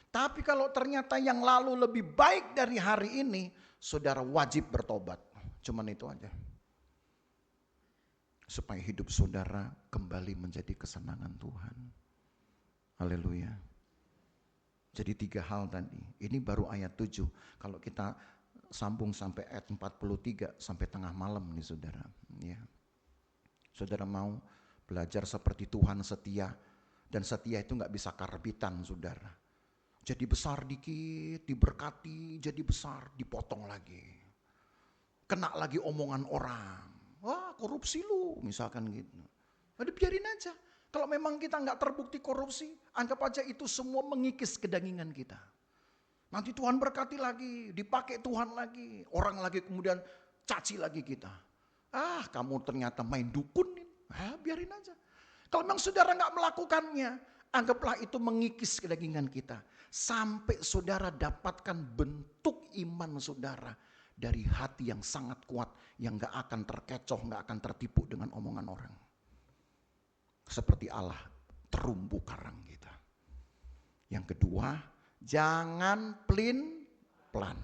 Tapi kalau ternyata yang lalu lebih baik dari hari ini, saudara wajib bertobat. Cuman itu aja. Supaya hidup saudara kembali menjadi kesenangan Tuhan. Haleluya. Jadi 3 hal tadi. Ini baru ayat 7. Kalau kita sambung sampai ayat 43 sampai tengah malam nih saudara. Ya. Saudara mau belajar seperti Tuhan setia. Dan setia itu gak bisa karbitan saudara. Jadi besar dikit, diberkati, jadi besar, dipotong lagi. Kena lagi omongan orang. Wah korupsi lu misalkan gitu. Udah biarin aja. Kalau memang kita gak terbukti korupsi, anggap aja itu semua mengikis kedangingan kita. Nanti Tuhan berkati lagi, dipakai Tuhan lagi. Orang lagi kemudian caci lagi kita. Kamu ternyata main dukun. Biarin aja. Kalau memang saudara gak melakukannya, anggaplah itu mengikis kedagingan kita. Sampai saudara dapatkan bentuk iman saudara dari hati yang sangat kuat. Yang gak akan terkecoh, gak akan tertipu dengan omongan orang. Seperti Allah terumbu karang kita. Yang kedua, jangan pelin-pelan.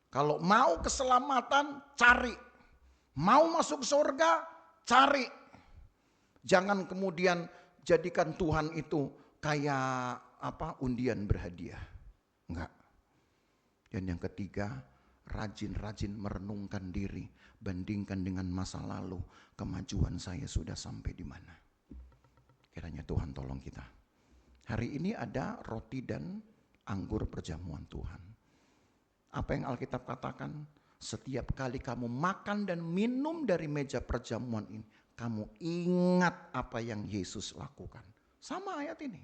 Kalau mau keselamatan, cari. Mau masuk surga, cari. Jangan kemudian jadikan Tuhan itu kayak undian berhadiah. Enggak. Dan yang ketiga, rajin-rajin merenungkan diri, bandingkan dengan masa lalu, kemajuan saya sudah sampai di mana. Kiranya Tuhan tolong kita. Hari ini ada roti dan anggur perjamuan Tuhan. Apa yang Alkitab katakan? Setiap kali kamu makan dan minum dari meja perjamuan ini, kamu ingat apa yang Yesus lakukan. Sama ayat ini.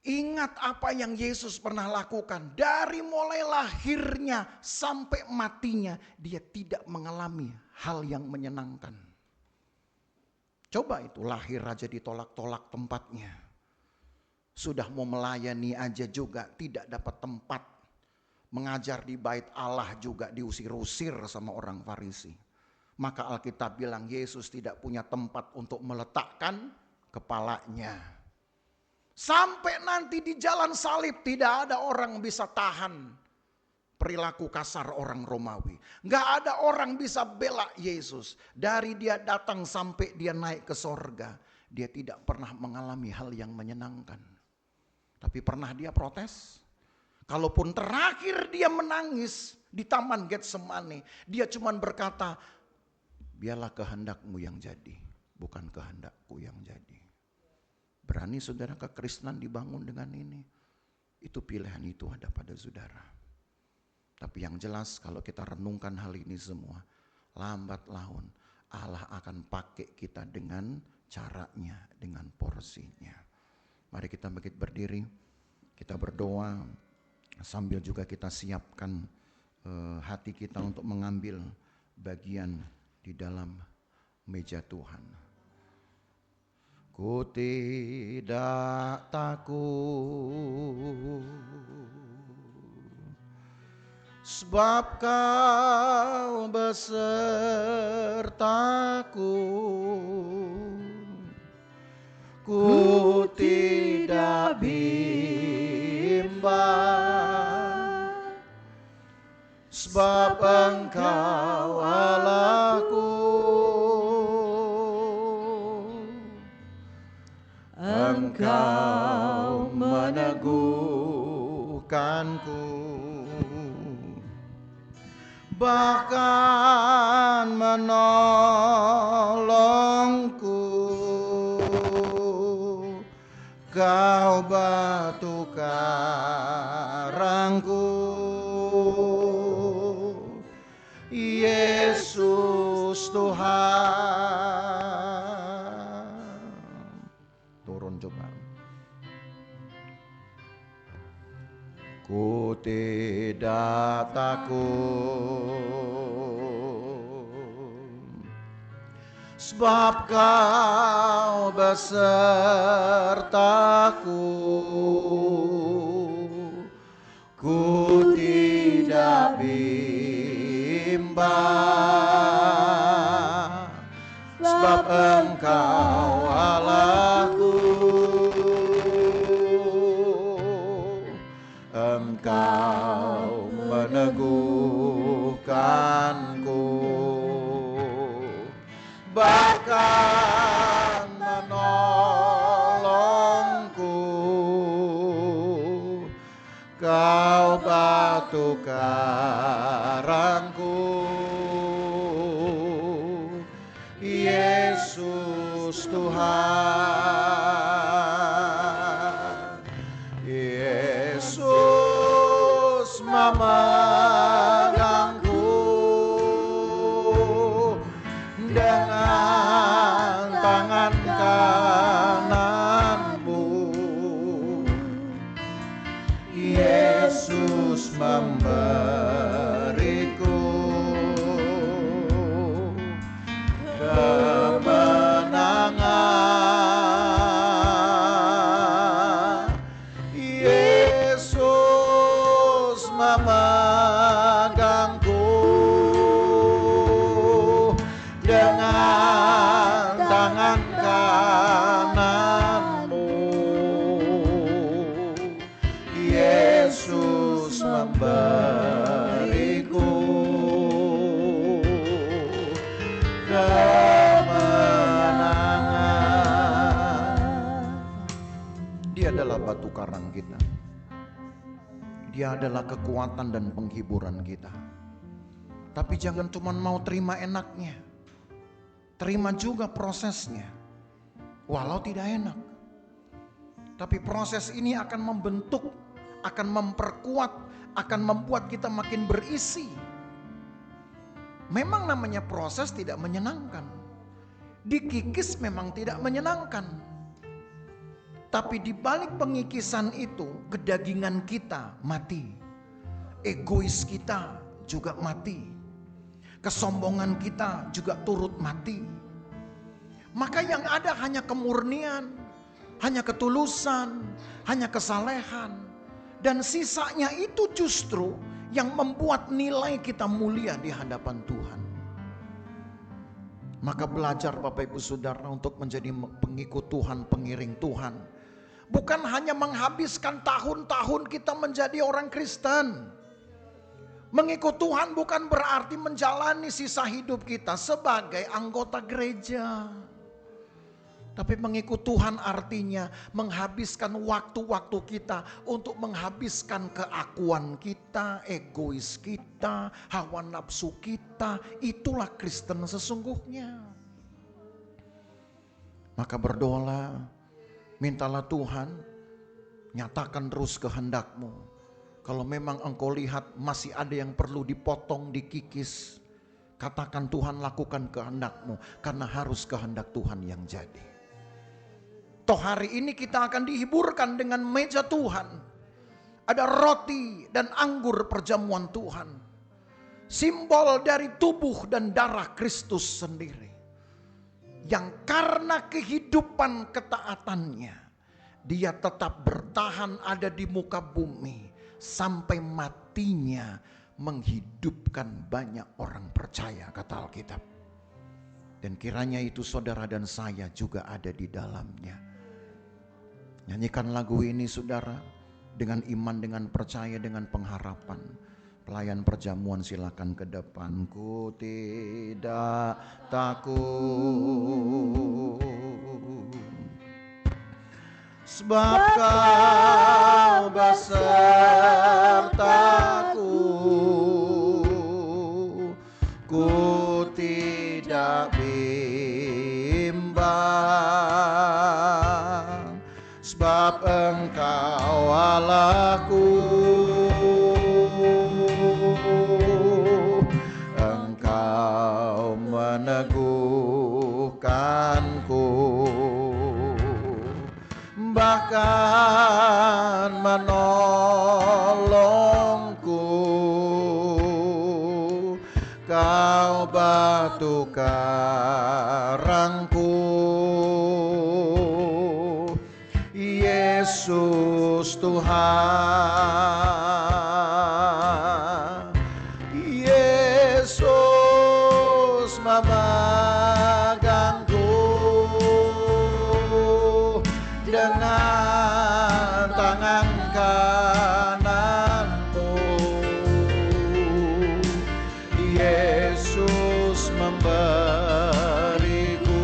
Ingat apa yang Yesus pernah lakukan. Dari mulai lahirnya sampai matinya, dia tidak mengalami hal yang menyenangkan. Coba itu, lahir aja ditolak-tolak tempatnya. Sudah mau melayani aja juga tidak dapat tempat. Mengajar di bait Allah juga diusir-usir sama orang Farisi. Maka Alkitab bilang Yesus tidak punya tempat untuk meletakkan kepalanya. Sampai nanti di jalan salib tidak ada orang bisa tahan perilaku kasar orang Romawi. Gak ada orang bisa bela Yesus. Dari dia datang sampai dia naik ke sorga, dia tidak pernah mengalami hal yang menyenangkan. Tapi pernah dia protes? Kalaupun terakhir dia menangis di Taman Getsemani, dia cuma berkata, biarlah kehendakmu yang jadi, bukan kehendakku yang jadi. Berani saudara kekristenan dibangun dengan ini? Itu pilihan itu ada pada saudara. Tapi yang jelas kalau kita renungkan hal ini semua, lambat laun Allah akan pakai kita dengan caranya, dengan porsinya. Mari kita bangkit berdiri, kita berdoa, sambil juga kita siapkan hati kita untuk mengambil bagian di dalam meja Tuhan. Ku tidak takut, sebab Kau besertaku. Ku tidak bimbang, sebab Engkau Allahku. Engkau meneguhkanku, bahkan menolongku. Kau batu karangku, Yesus Tuhan. Turun coba. Ku tidak takut, sebab Kau besertaku. Ku tidak bimbang, sebab Engkau Allahku. Engkau meneguhkanku, bahkan menolongku. Kau batu karangku, Yesus Tuhan. Yesus memegangku dengan tangan kananmu. Yesus memberi Dia adalah batu karang kita. Dia adalah kekuatan dan penghiburan kita. Tapi jangan cuma mau terima enaknya, terima juga prosesnya, walau tidak enak. Tapi proses ini akan membentuk, akan memperkuat, akan membuat kita makin berisi. Memang namanya proses tidak menyenangkan, dikikis memang tidak menyenangkan. Tapi di balik pengikisan itu, kedagingan kita mati, egois kita juga mati, kesombongan kita juga turut mati. Maka yang ada hanya kemurnian, hanya ketulusan, hanya kesalehan. Dan sisanya itu justru yang membuat nilai kita mulia di hadapan Tuhan. Maka belajar Bapak Ibu Saudara untuk menjadi pengikut Tuhan, pengiring Tuhan. Bukan hanya menghabiskan tahun-tahun kita menjadi orang Kristen. Mengikut Tuhan bukan berarti menjalani sisa hidup kita sebagai anggota gereja. Tapi mengikut Tuhan artinya menghabiskan waktu-waktu kita untuk menghabiskan keakuan kita, egois kita, hawa nafsu kita. Itulah Kristen sesungguhnya. Maka berdoalah, mintalah Tuhan, nyatakan terus kehendak-Mu. Kalau memang engkau lihat masih ada yang perlu dipotong, dikikis, katakan Tuhan, lakukan kehendak-Mu, karena harus kehendak Tuhan yang jadi. Toh hari ini kita akan dihiburkan dengan meja Tuhan. Ada roti dan anggur perjamuan Tuhan. Simbol dari tubuh dan darah Kristus sendiri. Yang karena kehidupan ketaatannya, dia tetap bertahan ada di muka bumi. Sampai matinya menghidupkan banyak orang percaya, kata Alkitab. Dan kiranya itu saudara dan saya juga ada di dalamnya. Nyanyikan lagu ini saudara, dengan iman, dengan percaya, dengan pengharapan. Pelayan perjamuan silakan ke depan. Ku tidak takut, sebab Kau besertaku. Ku tidak bimbang, sebab Engkau Allahku. Engkau meneguhkanku, bahkan menolongku. Kau batu karangku, Yesus Tuhan. Yesus memegangku dengan tangan kananmu. Yesus memberiku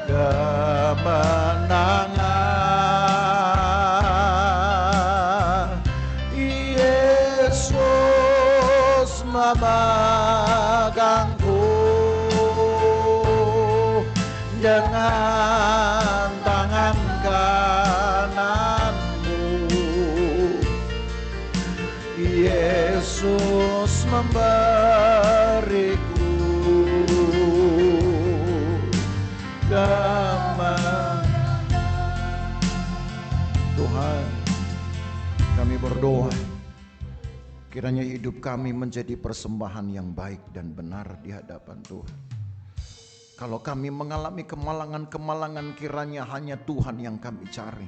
kemenangan. Yesus memegangku dengan tangan kananmu. Yesus memberiku kemenangan. Tuhan, kami berdoa, kiranya hidup kami menjadi persembahan yang baik dan benar di hadapan Tuhan. Kalau kami mengalami kemalangan-kemalangan, kiranya hanya Tuhan yang kami cari.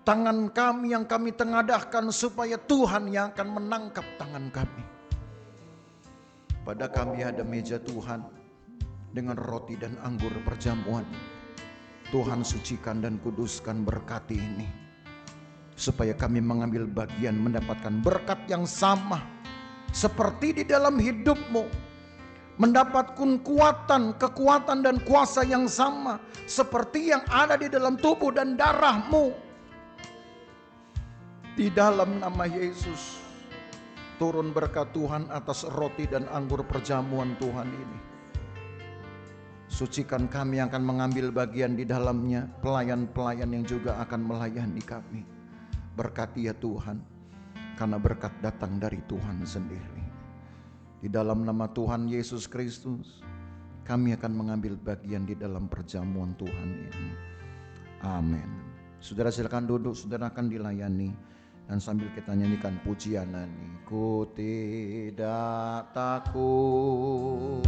Tangan kami yang kami tengadahkan supaya Tuhan yang akan menangkap tangan kami. Pada kami ada meja Tuhan dengan roti dan anggur perjamuan. Tuhan sucikan dan kuduskan, berkati ini, supaya kami mengambil bagian mendapatkan berkat yang sama seperti di dalam hidup-Mu. mendapatkan kekuatan dan kuasa yang sama seperti yang ada di dalam tubuh dan darahmu. Di dalam nama Yesus, turun berkat Tuhan atas roti dan anggur perjamuan Tuhan ini. Sucikan kami yang akan mengambil bagian di dalamnya, pelayan-pelayan yang juga akan melayani kami. Berkati ya Tuhan, karena berkat datang dari Tuhan sendiri. Di dalam nama Tuhan Yesus Kristus, kami akan mengambil bagian di dalam perjamuan Tuhan ini. Amin. Saudara silakan duduk, saudara akan dilayani. Dan sambil kita nyanyikan pujian ini. Ku tidak takut,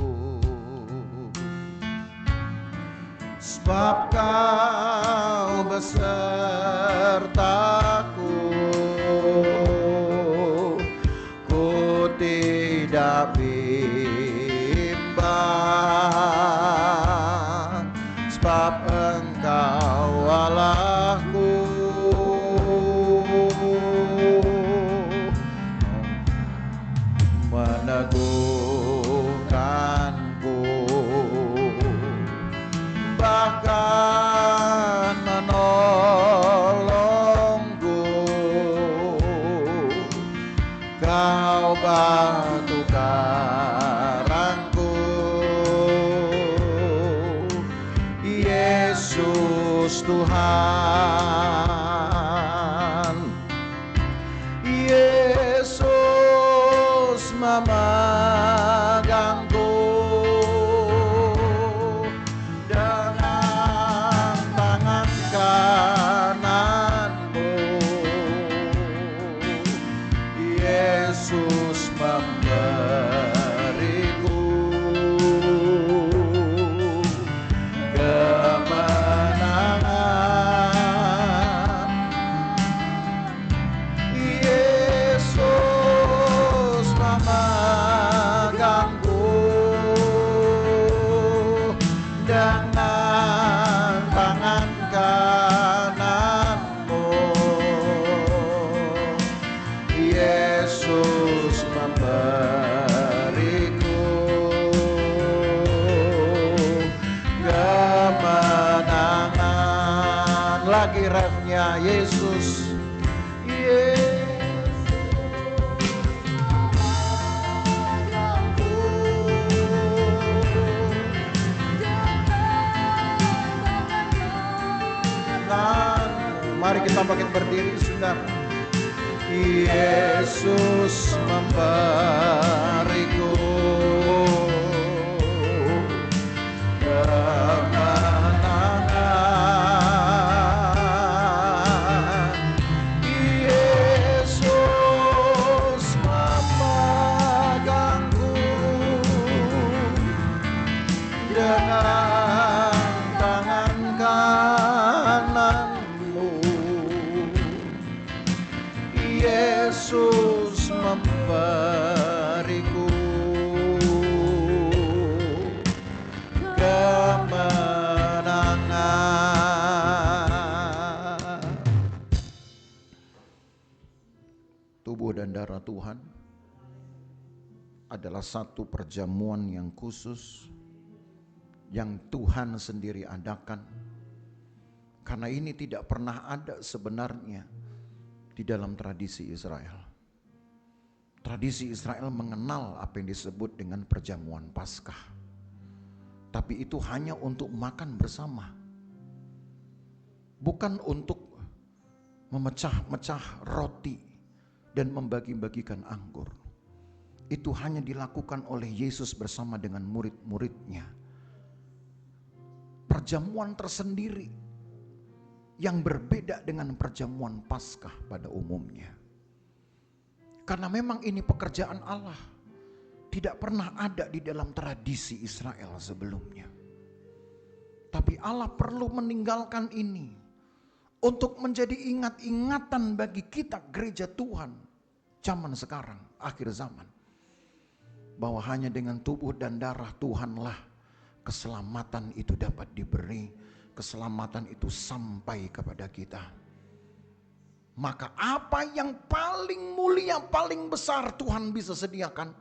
sebab Kau besertaku. Ku tidak bimbang, sebab Engkau Allahku. Meneguhkanku, bahkan menolongku. Kau batu karangku, Yesus Tuhan. Yesus memegangku dengan tangan kananmu. Yesus memberiku kemenangan. Yesus memegangku dengan tangan kananmu. Yesus memberiku kemenangan. Lagi refnya, Yesus. Mari kita bangkit berdiri, saudara. Yesus memberiku kemenangan. Yesus memegangku dengan tangan kananmu. Yesus memberiku kemenangan. Tubuh dan darah Tuhan adalah satu perjamuan yang khusus yang Tuhan sendiri adakan, karena ini tidak pernah ada sebenarnya di dalam tradisi Israel. Tradisi Israel mengenal apa yang disebut dengan perjamuan Paskah, tapi itu hanya untuk makan bersama, bukan untuk memecah-mecah roti dan membagi-bagikan anggur. Itu hanya dilakukan oleh Yesus bersama dengan murid-muridnya. Perjamuan tersendiri yang berbeda dengan perjamuan Paskah pada umumnya. Karena memang ini pekerjaan Allah, tidak pernah ada di dalam tradisi Israel sebelumnya. Tapi Allah perlu meninggalkan ini untuk menjadi ingat-ingatan bagi kita gereja Tuhan zaman sekarang, akhir zaman. Bahwa hanya dengan tubuh dan darah Tuhanlah keselamatan itu dapat diberi, keselamatan itu sampai kepada kita. Maka apa yang paling mulia, paling besar Tuhan bisa sediakan?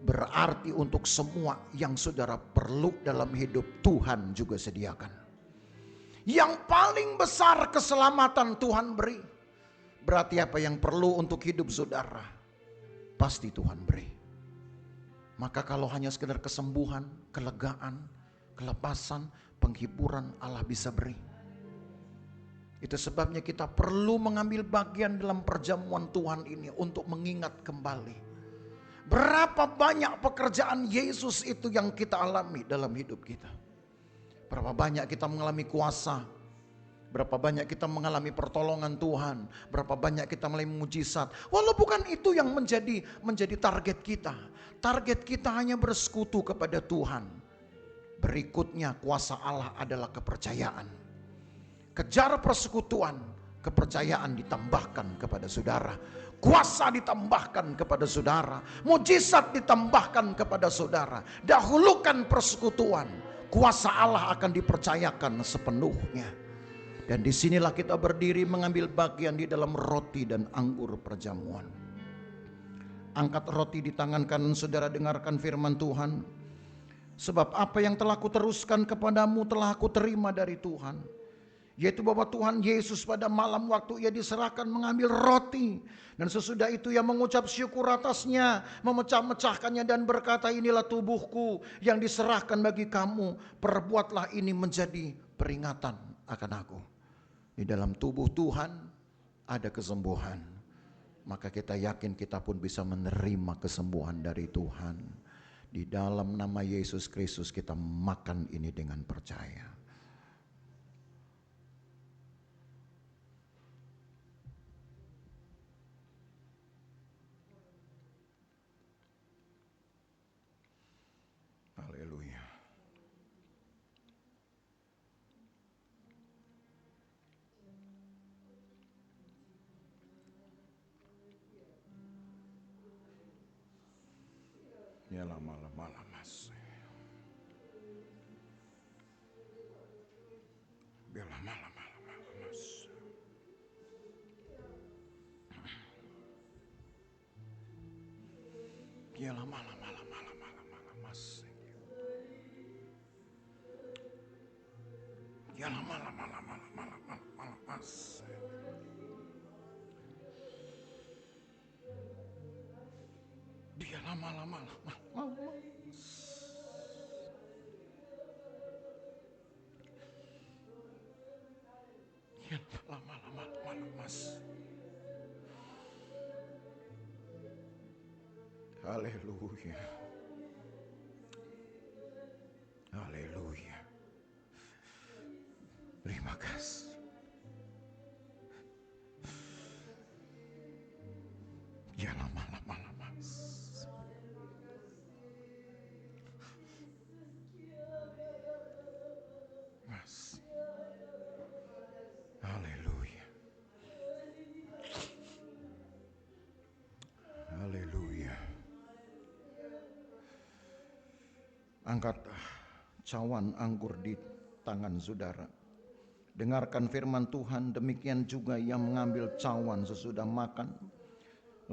berarti untuk semua yang saudara perlu dalam hidup Tuhan juga sediakan. Yang paling besar keselamatan Tuhan beri. Berarti apa yang perlu untuk hidup saudara, pasti Tuhan beri. Maka kalau hanya sekedar kesembuhan, kelegaan, kelepasan, penghiburan, Allah bisa beri. Itu sebabnya kita perlu mengambil bagian dalam perjamuan Tuhan ini untuk mengingat kembali berapa banyak pekerjaan Yesus itu yang kita alami dalam hidup kita. Berapa banyak kita mengalami kuasa, berapa banyak kita mengalami pertolongan Tuhan, berapa banyak kita mengalami mujizat. Walau bukan itu yang menjadi target kita. Target kita hanya bersekutu kepada Tuhan. Berikutnya kuasa Allah adalah kepercayaan. Kejar persekutuan, kepercayaan ditambahkan kepada saudara. Kuasa ditambahkan kepada saudara. Mujizat ditambahkan kepada saudara. Dahulukan persekutuan. Kuasa Allah akan dipercayakan sepenuhnya. Dan disinilah kita berdiri mengambil bagian di dalam roti dan anggur perjamuan. Angkat roti di tangan kanan saudara, dengarkan firman Tuhan. Sebab apa yang telah kuteruskan kepadamu telah aku terima dari Tuhan. Yaitu bahwa Tuhan Yesus pada malam waktu ia diserahkan mengambil roti. Dan sesudah itu ia mengucap syukur atasnya, memecah-mecahkannya dan berkata, inilah tubuhku yang diserahkan bagi kamu. Perbuatlah ini menjadi peringatan akan aku. Di dalam tubuh Tuhan ada kesembuhan. Maka kita yakin kita pun bisa menerima kesembuhan dari Tuhan. Di dalam nama Yesus Kristus kita makan ini dengan percaya. Haleluya. Ya lama-lama mas. Biar lama-lama mas. Ya lama-lama mas. Ya lama-lama mas. Dia lama-lama mas. Ya lama-lama mas. Haleluya. Haleluya. Terima kasih. Ya lama-lama mas. Mas. Haleluya. Haleluya. Angkat cawan anggur di tangan saudara. Dengarkan firman Tuhan, demikian juga ia mengambil cawan sesudah makan.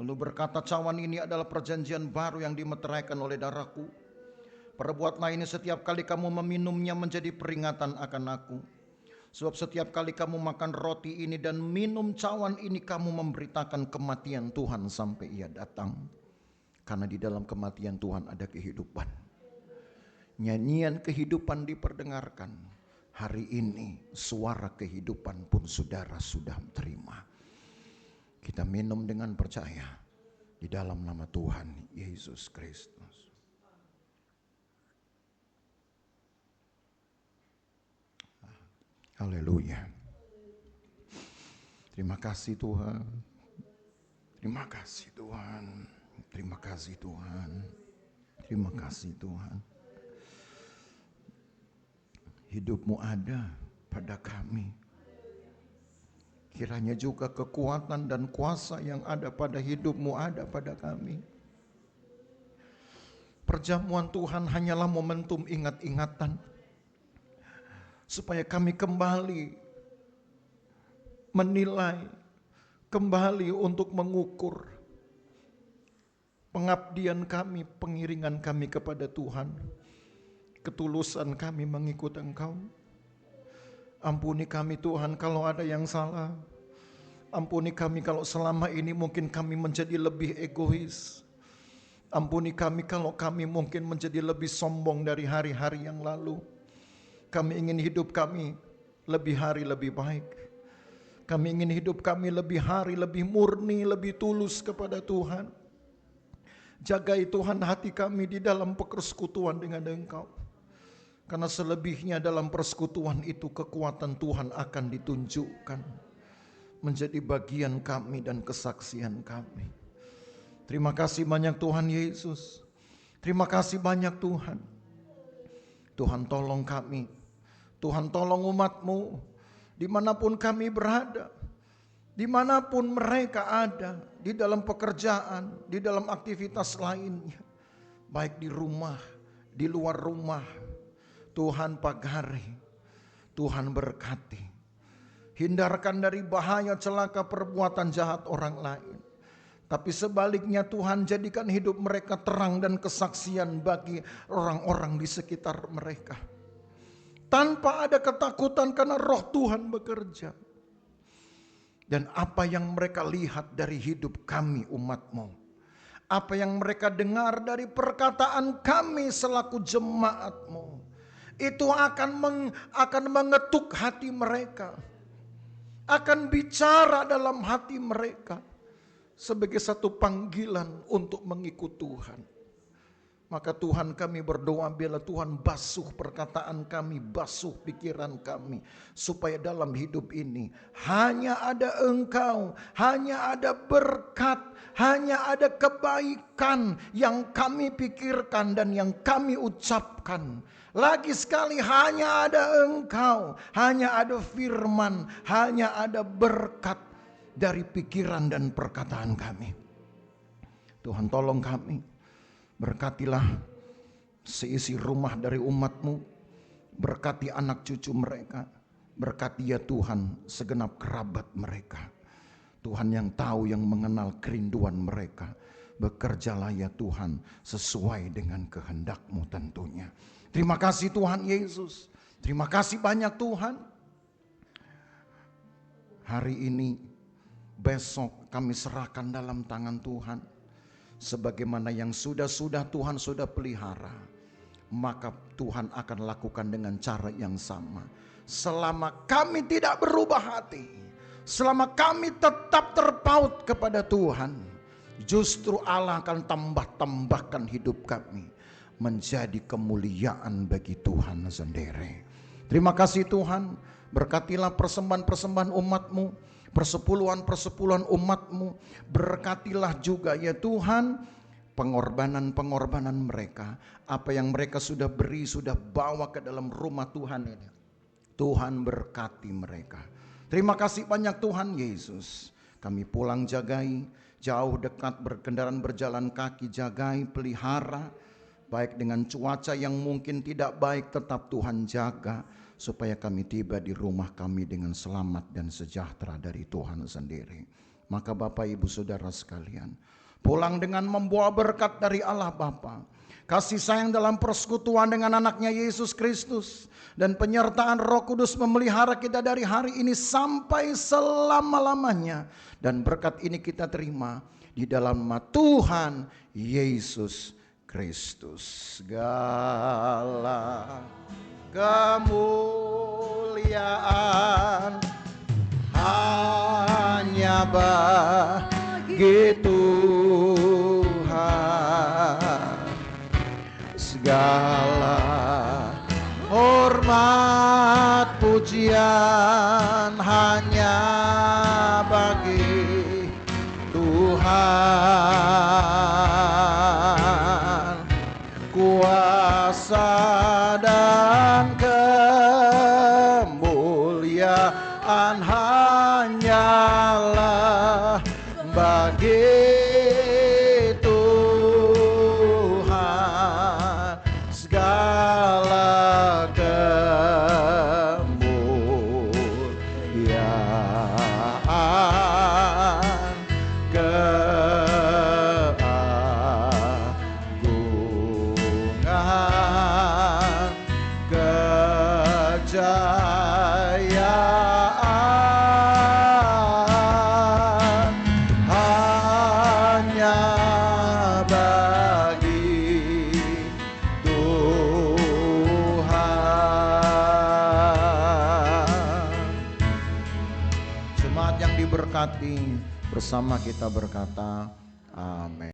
Lalu berkata, cawan ini adalah perjanjian baru yang dimeteraikan oleh darahku. Perbuatlah ini setiap kali kamu meminumnya menjadi peringatan akan aku. Sebab setiap kali kamu makan roti ini dan minum cawan ini, kamu memberitakan kematian Tuhan sampai ia datang. Karena di dalam kematian Tuhan ada kehidupan. Nyanyian kehidupan diperdengarkan. Hari ini suara kehidupan pun saudara sudah terima. Kita minum dengan percaya di dalam nama Tuhan Yesus Kristus. Haleluya. Terima kasih Tuhan. Terima kasih Tuhan. Terima kasih Tuhan. Terima kasih Tuhan. Hidupmu ada pada kami. Kiranya juga kekuatan dan kuasa yang ada pada hidupmu ada pada kami. Perjamuan Tuhan hanyalah momentum ingat-ingatan. Supaya kami kembali menilai, kembali untuk mengukur pengabdian kami, pengiringan kami kepada Tuhan, ketulusan kami mengikut Engkau. Ampuni kami Tuhan kalau ada yang salah. Ampuni kami kalau selama ini mungkin kami menjadi lebih egois. Ampuni kami kalau kami mungkin menjadi lebih sombong dari hari-hari yang lalu. Kami ingin hidup kami lebih hari lebih baik. Kami ingin hidup kami lebih hari lebih murni, lebih tulus kepada Tuhan. Jagai Tuhan hati kami di dalam persekutuan dengan Engkau. Karena selebihnya dalam persekutuan itu kekuatan Tuhan akan ditunjukkan menjadi bagian kami dan kesaksian kami. Terima kasih banyak Tuhan Yesus. Terima kasih banyak Tuhan. Tuhan tolong kami. Tuhan tolong umat-Mu. Dimanapun kami berada. Dimanapun mereka ada. Di dalam pekerjaan. Di dalam aktivitas lainnya. Baik di rumah. Di luar rumah. Tuhan pagari. Tuhan berkati. Hindarkan dari bahaya celaka perbuatan jahat orang lain. Tapi sebaliknya Tuhan jadikan hidup mereka terang dan kesaksian bagi orang-orang di sekitar mereka. Tanpa ada ketakutan karena roh Tuhan bekerja. Dan apa yang mereka lihat dari hidup kami umat-Mu. Apa yang mereka dengar dari perkataan kami selaku jemaat-Mu. Itu akan mengetuk hati mereka. Akan bicara dalam hati mereka. Sebagai satu panggilan untuk mengikut Tuhan. Maka Tuhan kami berdoa biarlah Tuhan basuh perkataan kami, basuh pikiran kami. Supaya dalam hidup ini hanya ada Engkau, hanya ada berkat, hanya ada kebaikan yang kami pikirkan dan yang kami ucapkan. Lagi sekali hanya ada Engkau, hanya ada firman, hanya ada berkat dari pikiran dan perkataan kami. Tuhan tolong kami. Berkatilah seisi rumah dari umat-Mu. Berkati anak cucu mereka. Berkati ya Tuhan segenap kerabat mereka. Tuhan yang tahu, yang mengenal kerinduan mereka. Bekerjalah ya Tuhan sesuai dengan kehendak-Mu tentunya. Terima kasih Tuhan Yesus. Terima kasih banyak Tuhan. Hari ini, besok kami serahkan dalam tangan Tuhan. Sebagaimana yang sudah Tuhan sudah pelihara, maka Tuhan akan lakukan dengan cara yang sama. Selama kami tidak berubah hati, selama kami tetap terpaut kepada Tuhan, justru Allah akan tambahkan hidup kami menjadi kemuliaan bagi Tuhan sendiri. Terima kasih Tuhan. Berkatilah persembahan-persembahan umat-Mu, persepuluhan-persepuluhan umat-Mu. Berkatilah juga ya Tuhan pengorbanan-pengorbanan mereka. Apa yang mereka sudah beri, sudah bawa ke dalam rumah Tuhan ini. Tuhan berkati mereka. Terima kasih banyak Tuhan Yesus. Kami pulang jagai, jauh dekat berkendaraan berjalan kaki jagai, pelihara. Baik dengan cuaca yang mungkin tidak baik tetap Tuhan jaga. Supaya kami tiba di rumah kami dengan selamat dan sejahtera dari Tuhan sendiri. Maka Bapak Ibu Saudara sekalian, pulang dengan membawa berkat dari Allah Bapa, kasih sayang dalam persekutuan dengan anaknya Yesus Kristus, dan penyertaan Roh Kudus memelihara kita dari hari ini sampai selama-lamanya. Dan berkat ini kita terima di dalam nama Tuhan Yesus Kristus. Segala kemuliaan hanya bagi Tuhan. Segala hormat pujian hanya bagi Tuhan. Kuasa dan kemuliaan hanyalah bagi Tuhan. Segala kemuliaan, keadilan Jemaat yang diberkati, bersama kita berkata, amin.